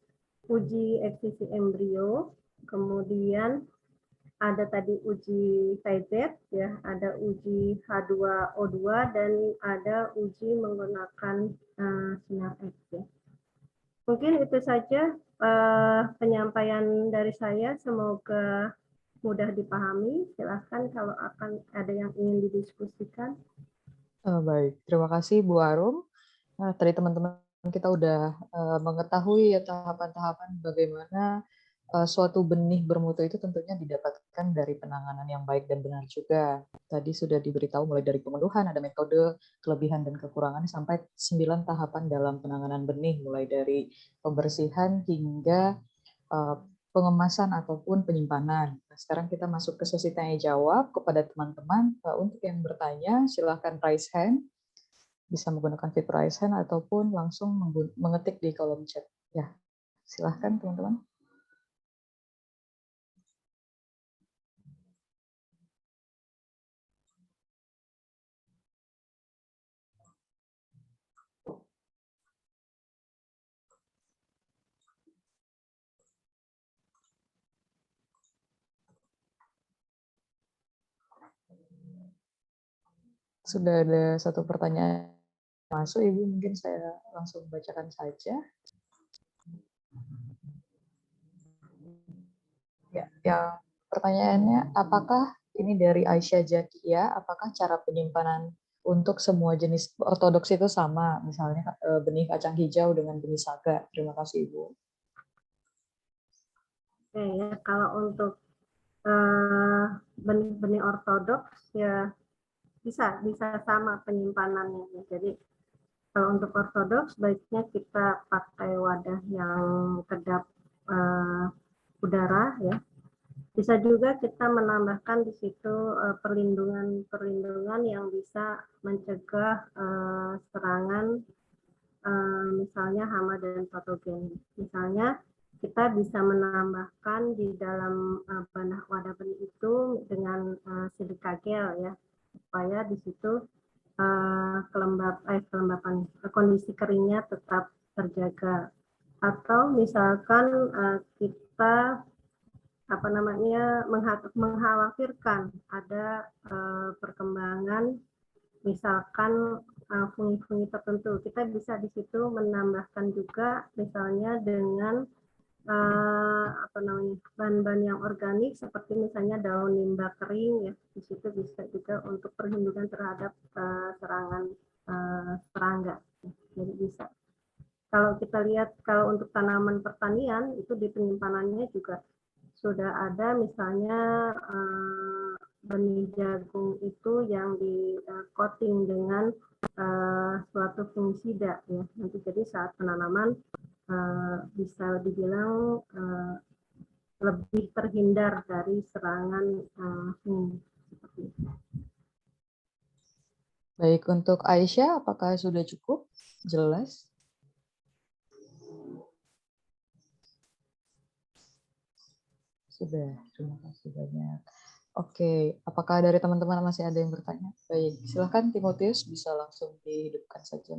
uji eksisi embrio, kemudian ada tadi uji TZ, ya, ada uji H2O2, dan ada uji menggunakan sinar X. Ya. Mungkin itu saja penyampaian dari saya, semoga mudah dipahami. Silahkan kalau akan ada yang ingin didiskusikan. Baik, terima kasih Bu Arum. Nah, tadi teman-teman kita udah mengetahui ya tahapan-tahapan bagaimana suatu benih bermutu itu tentunya didapatkan dari penanganan yang baik dan benar juga. Tadi sudah diberitahu mulai dari pemenuhan, ada metode, kelebihan dan kekurangan, sampai 9 tahapan dalam penanganan benih, mulai dari pembersihan hingga pengemasan ataupun penyimpanan. Nah, sekarang kita masuk ke sesi tanya jawab kepada teman-teman. Untuk yang bertanya, silahkan raise hand. Bisa menggunakan fitur raise hand ataupun langsung mengetik di kolom chat. Ya, silahkan teman-teman. Sudah ada satu pertanyaan masuk, Ibu, mungkin saya langsung bacakan saja. Ya, yang pertanyaannya, apakah ini dari Aisyah Jakia, apakah cara penyimpanan untuk semua jenis ortodoks itu sama, misalnya benih kacang hijau dengan benih saga? Terima kasih, Ibu. Oke, ya, kalau untuk benih-benih ortodoks ya bisa sama penyimpanannya. Jadi kalau untuk ortodoks baiknya kita pakai wadah yang kedap udara ya. Bisa juga kita menambahkan di situ perlindungan yang bisa mencegah serangan misalnya hama dan patogen. Misalnya kita bisa menambahkan di dalam wadah benih itu dengan silika gel ya, supaya di situ kelembapan kondisi keringnya tetap terjaga. Atau misalkan kita mengkhawatirkan ada perkembangan misalkan fungi-fungi tertentu, kita bisa di situ menambahkan juga misalnya dengan bahan-bahan yang organik seperti misalnya daun nimba kering ya, di situ bisa juga untuk perlindungan terhadap serangan serangga. Jadi bisa. Kalau kita lihat kalau untuk tanaman pertanian itu di penyimpanannya juga sudah ada, misalnya benih jagung itu yang di coating dengan suatu fungisida ya. Nanti jadi saat penanaman bisa dibilang lebih terhindar dari serangan fungi seperti itu. Baik, untuk Aisyah, apakah sudah cukup jelas? Sudah, terima kasih banyak. Oke, apakah dari teman-teman masih ada yang bertanya? Baik, silahkan Timotius bisa langsung dihidupkan saja.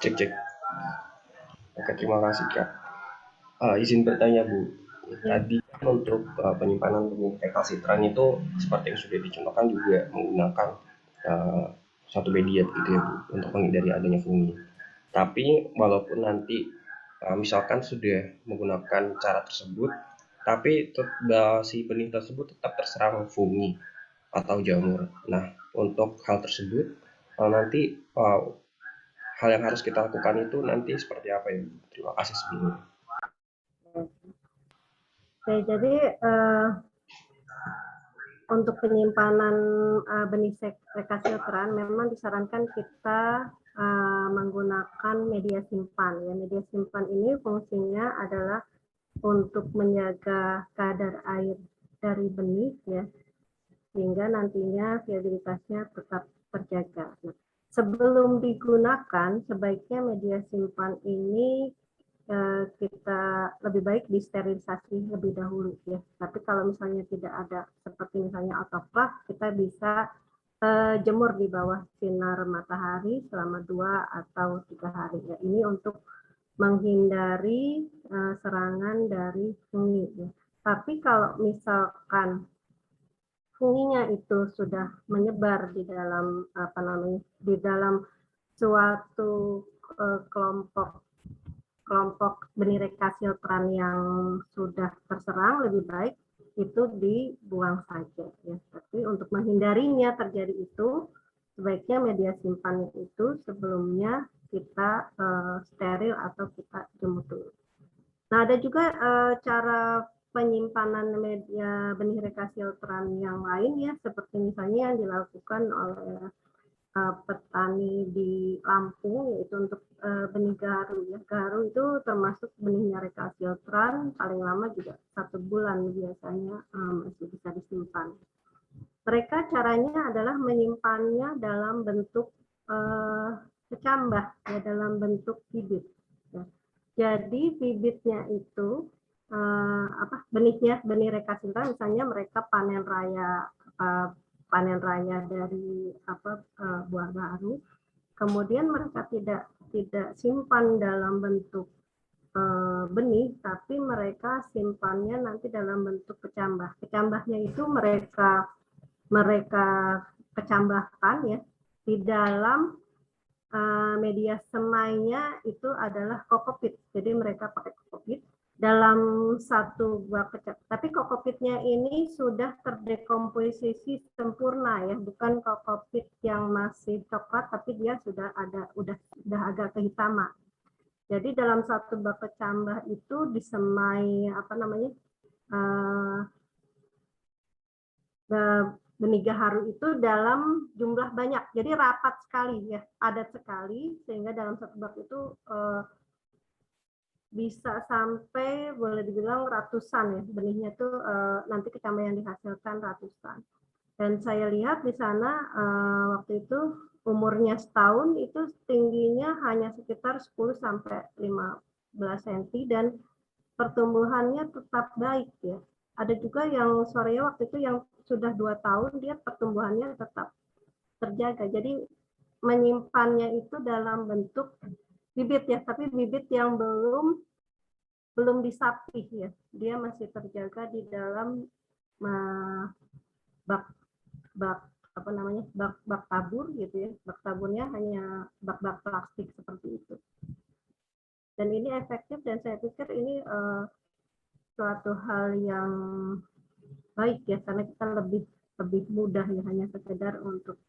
Cek. Oke, terima kasih Kak. Izin bertanya Bu, tadi untuk penyimpanan benih rekalsitran itu seperti yang sudah dicontohkan juga menggunakan suatu media begitu ya Bu, untuk menghindari adanya fungi. Tapi walaupun nanti misalkan sudah menggunakan cara tersebut, tapi si benih tersebut tetap terserang fungi atau jamur. Nah, untuk hal tersebut nanti hal yang harus kita lakukan itu nanti seperti apa ya? Terima kasih sebelumnya. Oke, jadi untuk penyimpanan benih rekalsitran memang disarankan kita menggunakan media simpan. Ya, media simpan ini fungsinya adalah untuk menjaga kadar air dari benih ya, sehingga nantinya viabilitasnya tetap terjaga. Nah, sebelum digunakan, sebaiknya media simpan ini kita lebih baik disterilisasi lebih dahulu ya. Tapi kalau misalnya tidak ada seperti misalnya autoclave, kita bisa jemur di bawah sinar matahari selama 2 atau 3 hari ya. Ini untuk menghindari serangan dari fungi ya. Tapi kalau misalkan funginya itu sudah menyebar di dalam di dalam suatu kelompok benih rekalsitran yang sudah terserang, lebih baik itu dibuang saja ya. Tapi untuk menghindarinya terjadi itu, sebaiknya media simpan itu sebelumnya kita steril atau kita jemur dulu. Nah, ada juga cara penyimpanan media benih rekalsitran yang lain ya, seperti misalnya yang dilakukan oleh petani di Lampung, yaitu untuk benih garu ya. Garu itu termasuk benihnya rekalsitran, paling lama juga 1 bulan biasanya masih bisa disimpan. Mereka caranya adalah menyimpannya dalam bentuk kecambah ya, dalam bentuk bibit ya. Jadi bibitnya itu benih rekalsitran, misalnya mereka panen raya dari buah baru, kemudian mereka tidak simpan dalam bentuk benih, tapi mereka simpannya nanti dalam bentuk kecambah. Kecambahnya itu mereka kecambahkan ya di dalam media semainya, itu adalah kokopit. Jadi mereka pakai kokopit dalam satu buah kecambah. Tapi kokopitnya ini sudah terdekomposisi sempurna ya, bukan kokopit yang masih coklat, tapi dia sudah agak kehitaman. Jadi dalam satu buah kecambah itu disemai benih gaharu itu dalam jumlah banyak, jadi rapat sekali ya, padat sekali, sehingga dalam satu bak itu bisa sampai boleh dibilang ratusan ya benihnya tuh, nanti kecambah yang dihasilkan ratusan. Dan saya lihat di sana waktu itu umurnya setahun itu tingginya hanya sekitar 10 sampai 15 cm dan pertumbuhannya tetap baik ya. Ada juga yang Soraya waktu itu yang sudah 2 tahun, dia pertumbuhannya tetap terjaga. Jadi menyimpannya itu dalam bentuk bibit ya, tapi bibit yang belum disapih ya. Dia masih terjaga di dalam bak apa namanya bak tabur gitu ya, bak taburnya hanya bak-bak plastik seperti itu. Dan ini efektif dan saya pikir ini suatu hal yang baik ya, karena kita lebih mudah ya hanya sekedar untuk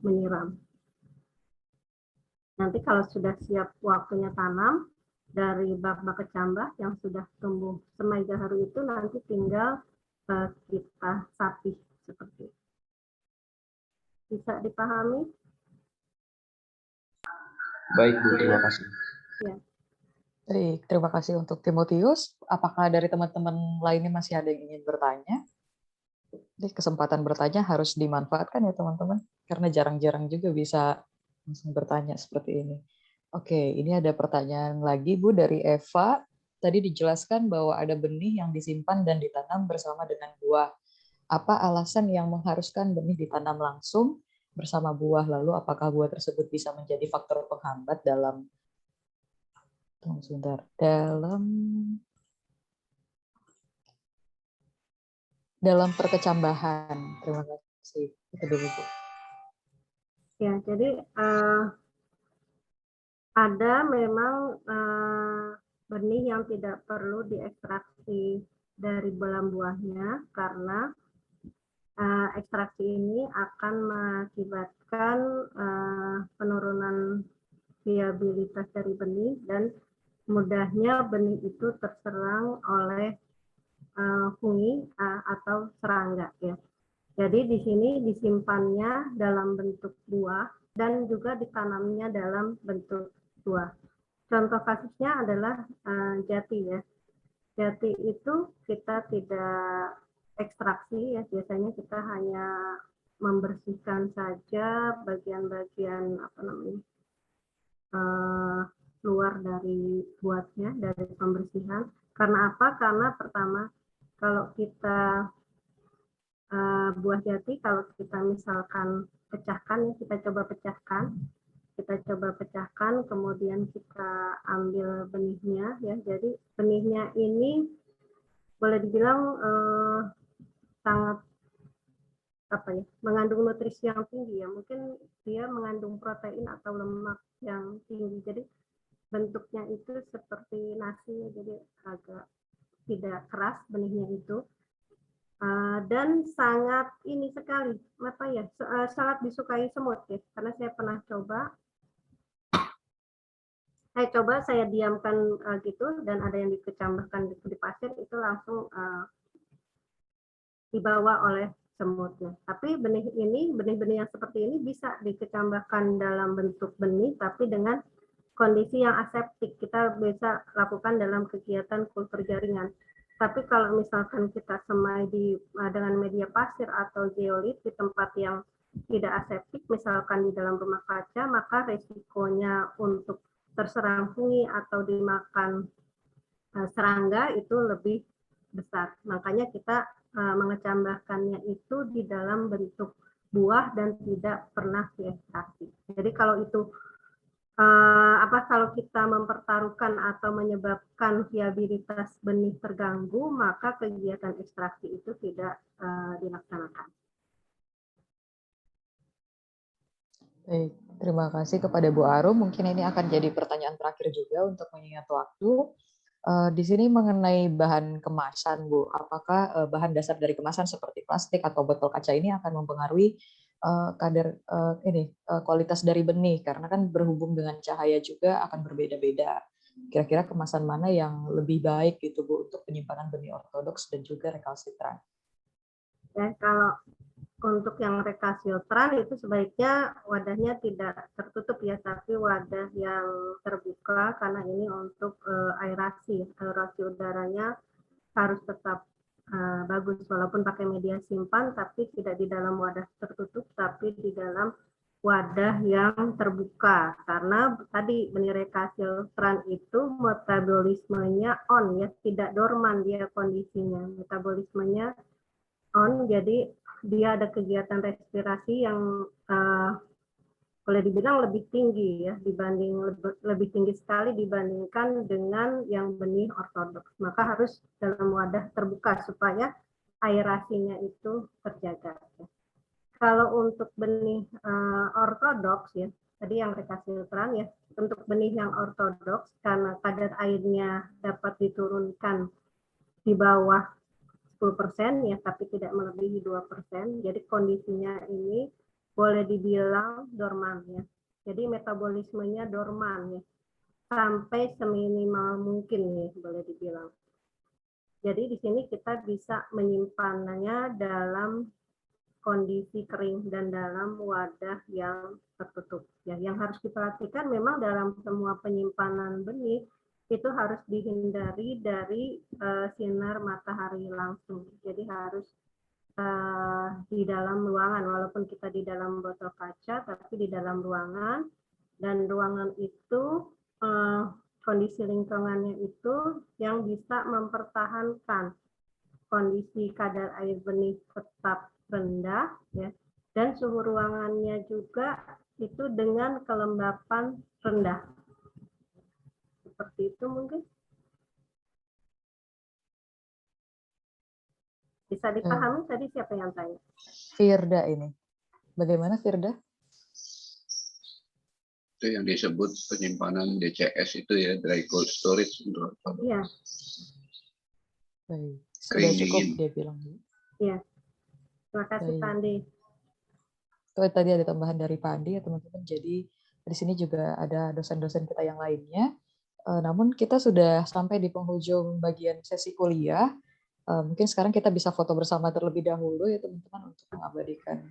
menyiram. Nanti kalau sudah siap waktunya tanam, dari bak-bak kecambah yang sudah tumbuh semai gaharu itu nanti tinggal kita sapih seperti itu. Bisa dipahami? Baik Bu, terima kasih. Ya. Baik, terima kasih untuk Timotius. Apakah dari teman-teman lainnya masih ada yang ingin bertanya? Jadi kesempatan bertanya harus dimanfaatkan ya teman-teman, karena jarang-jarang juga bisa langsung bertanya seperti ini. Oke, ini ada pertanyaan lagi Bu dari Eva. Tadi dijelaskan bahwa ada benih yang disimpan dan ditanam bersama dengan buah. Apa alasan yang mengharuskan benih ditanam langsung bersama buah? Lalu apakah buah tersebut bisa menjadi faktor penghambat dalam perkecambahan? Terima kasih. Itu dulu Bu. Ya, jadi ada memang benih yang tidak perlu diekstraksi dari dalam buahnya karena ekstraksi ini akan mengakibatkan penurunan viabilitas dari benih dan mudahnya benih itu terserang oleh fungi atau serangga ya. Jadi di sini disimpannya dalam bentuk buah dan juga ditanamnya dalam bentuk buah. Contoh kasusnya adalah jati ya. Jati itu kita tidak ekstraksi ya, biasanya kita hanya membersihkan saja bagian-bagian apa namanya luar dari buahnya, dari pembersihan. Karena apa? Karena pertama kalau kita buah jati, kalau kita misalkan pecahkan, kita coba pecahkan, kemudian kita ambil benihnya ya. Jadi benihnya ini boleh dibilang sangat mengandung nutrisi yang tinggi ya. Mungkin dia mengandung protein atau lemak yang tinggi. Jadi bentuknya itu seperti nasi, jadi agak tidak keras benihnya itu. Dan sangat ini sekali sangat disukai semut ya, karena saya pernah coba saya diamkan gitu dan ada yang dikecambahkan di pasir itu langsung dibawa oleh semutnya. Tapi benih-benih yang seperti ini bisa dikecambahkan dalam bentuk benih tapi dengan kondisi yang aseptik. Kita bisa lakukan dalam kegiatan kultur jaringan. Tapi kalau misalkan kita semai dengan media pasir atau zeolit di tempat yang tidak aseptik, misalkan di dalam rumah kaca, maka resikonya untuk terserang fungi atau dimakan serangga itu lebih besar. Makanya kita mengecambahkannya itu di dalam bentuk buah dan tidak pernah diekstraksi. Jadi kalau itu kalau kita mempertaruhkan atau menyebabkan viabilitas benih terganggu, maka kegiatan ekstraksi itu tidak dilaksanakan. Baik, terima kasih kepada Bu Arum. Mungkin ini akan jadi pertanyaan terakhir juga untuk mengingat waktu. Di sini mengenai bahan kemasan, Bu. Apakah bahan dasar dari kemasan seperti plastik atau botol kaca ini akan mempengaruhi kadar kualitas dari benih? Karena kan berhubung dengan cahaya juga akan berbeda-beda. Kira-kira kemasan mana yang lebih baik gitu, Bu, untuk penyimpanan benih ortodoks dan juga recalcitrant? Ya, kalau untuk yang recalcitrant itu sebaiknya wadahnya tidak tertutup ya, tapi wadah yang terbuka karena ini untuk aerasi udaranya harus tetap bagus walaupun pakai media simpan, tapi tidak di dalam wadah tertutup, tapi di dalam wadah yang terbuka karena tadi benih recalcitrant itu metabolismenya on ya, tidak dorman dia kondisinya, metabolismenya on, jadi dia ada kegiatan respirasi yang boleh dibilang lebih tinggi ya lebih tinggi sekali dibandingkan dengan yang benih ortodoks. Maka harus dalam wadah terbuka supaya aerasinya itu terjaga. Kalau untuk benih ortodoks ya, tadi yang recalcitran ya, untuk benih yang ortodoks karena kadar airnya dapat diturunkan di bawah 10% ya, tapi tidak melebihi 2%. Jadi kondisinya ini boleh dibilang dorman ya. Jadi metabolismenya dorman ya, sampai seminimal mungkin ya, boleh dibilang. Jadi di sini kita bisa menyimpannya dalam kondisi kering dan dalam wadah yang tertutup. Ya, yang harus diperhatikan memang dalam semua penyimpanan benih itu harus dihindari dari sinar matahari langsung. Jadi harus di dalam ruangan, walaupun kita di dalam botol kaca, tapi di dalam ruangan, dan ruangan itu kondisi lingkungannya itu yang bisa mempertahankan kondisi kadar air benih tetap rendah ya, dan suhu ruangannya juga itu dengan kelembapan rendah. Seperti itu mungkin. Bisa dipahami tadi siapa yang tanya? Firda ini. Bagaimana Firda? Itu yang disebut penyimpanan DCS itu ya, dry cold storage. Iya. Baik. Sudah cukup dia bilang. Iya. Terima kasih Pak Andi. Itu tadi ada tambahan dari Pak Andi ya teman-teman. Jadi di sini juga ada dosen-dosen kita yang lainnya. Namun kita sudah sampai di penghujung bagian sesi kuliah. Mungkin sekarang kita bisa foto bersama terlebih dahulu ya teman-teman untuk mengabadikan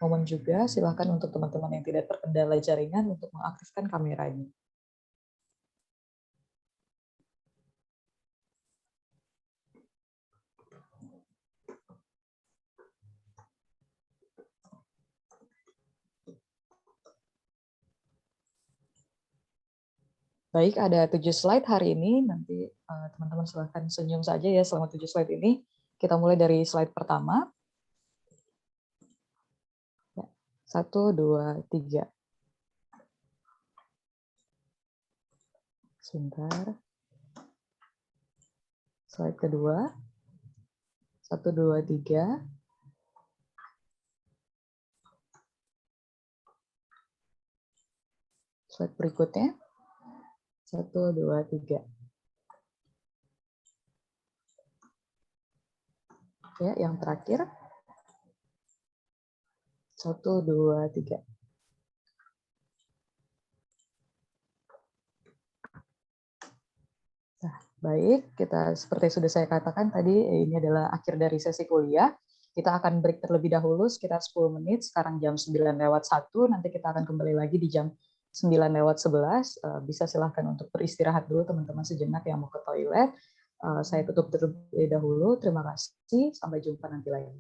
momen juga. Silahkan untuk teman-teman yang tidak terkendala jaringan untuk mengaktifkan kameranya. Baik, ada 7 slide hari ini. Nanti teman-teman silahkan senyum saja ya selama 7 slide ini. Kita mulai dari slide pertama. 1, 2, 3. Sebentar. Slide kedua. 1, 2, 3. Slide berikutnya. 1, 2, 3. Ya, yang terakhir. 1, 2, 3. Nah, baik, kita seperti sudah saya katakan tadi, ini adalah akhir dari sesi kuliah. Kita akan break terlebih dahulu sekitar 10 menit, sekarang jam 9:01, nanti kita akan kembali lagi di jam 9:11. Bisa silahkan untuk beristirahat dulu teman-teman sejenak yang mau ke toilet. Saya tutup terlebih dahulu, terima kasih, sampai jumpa nanti lagi.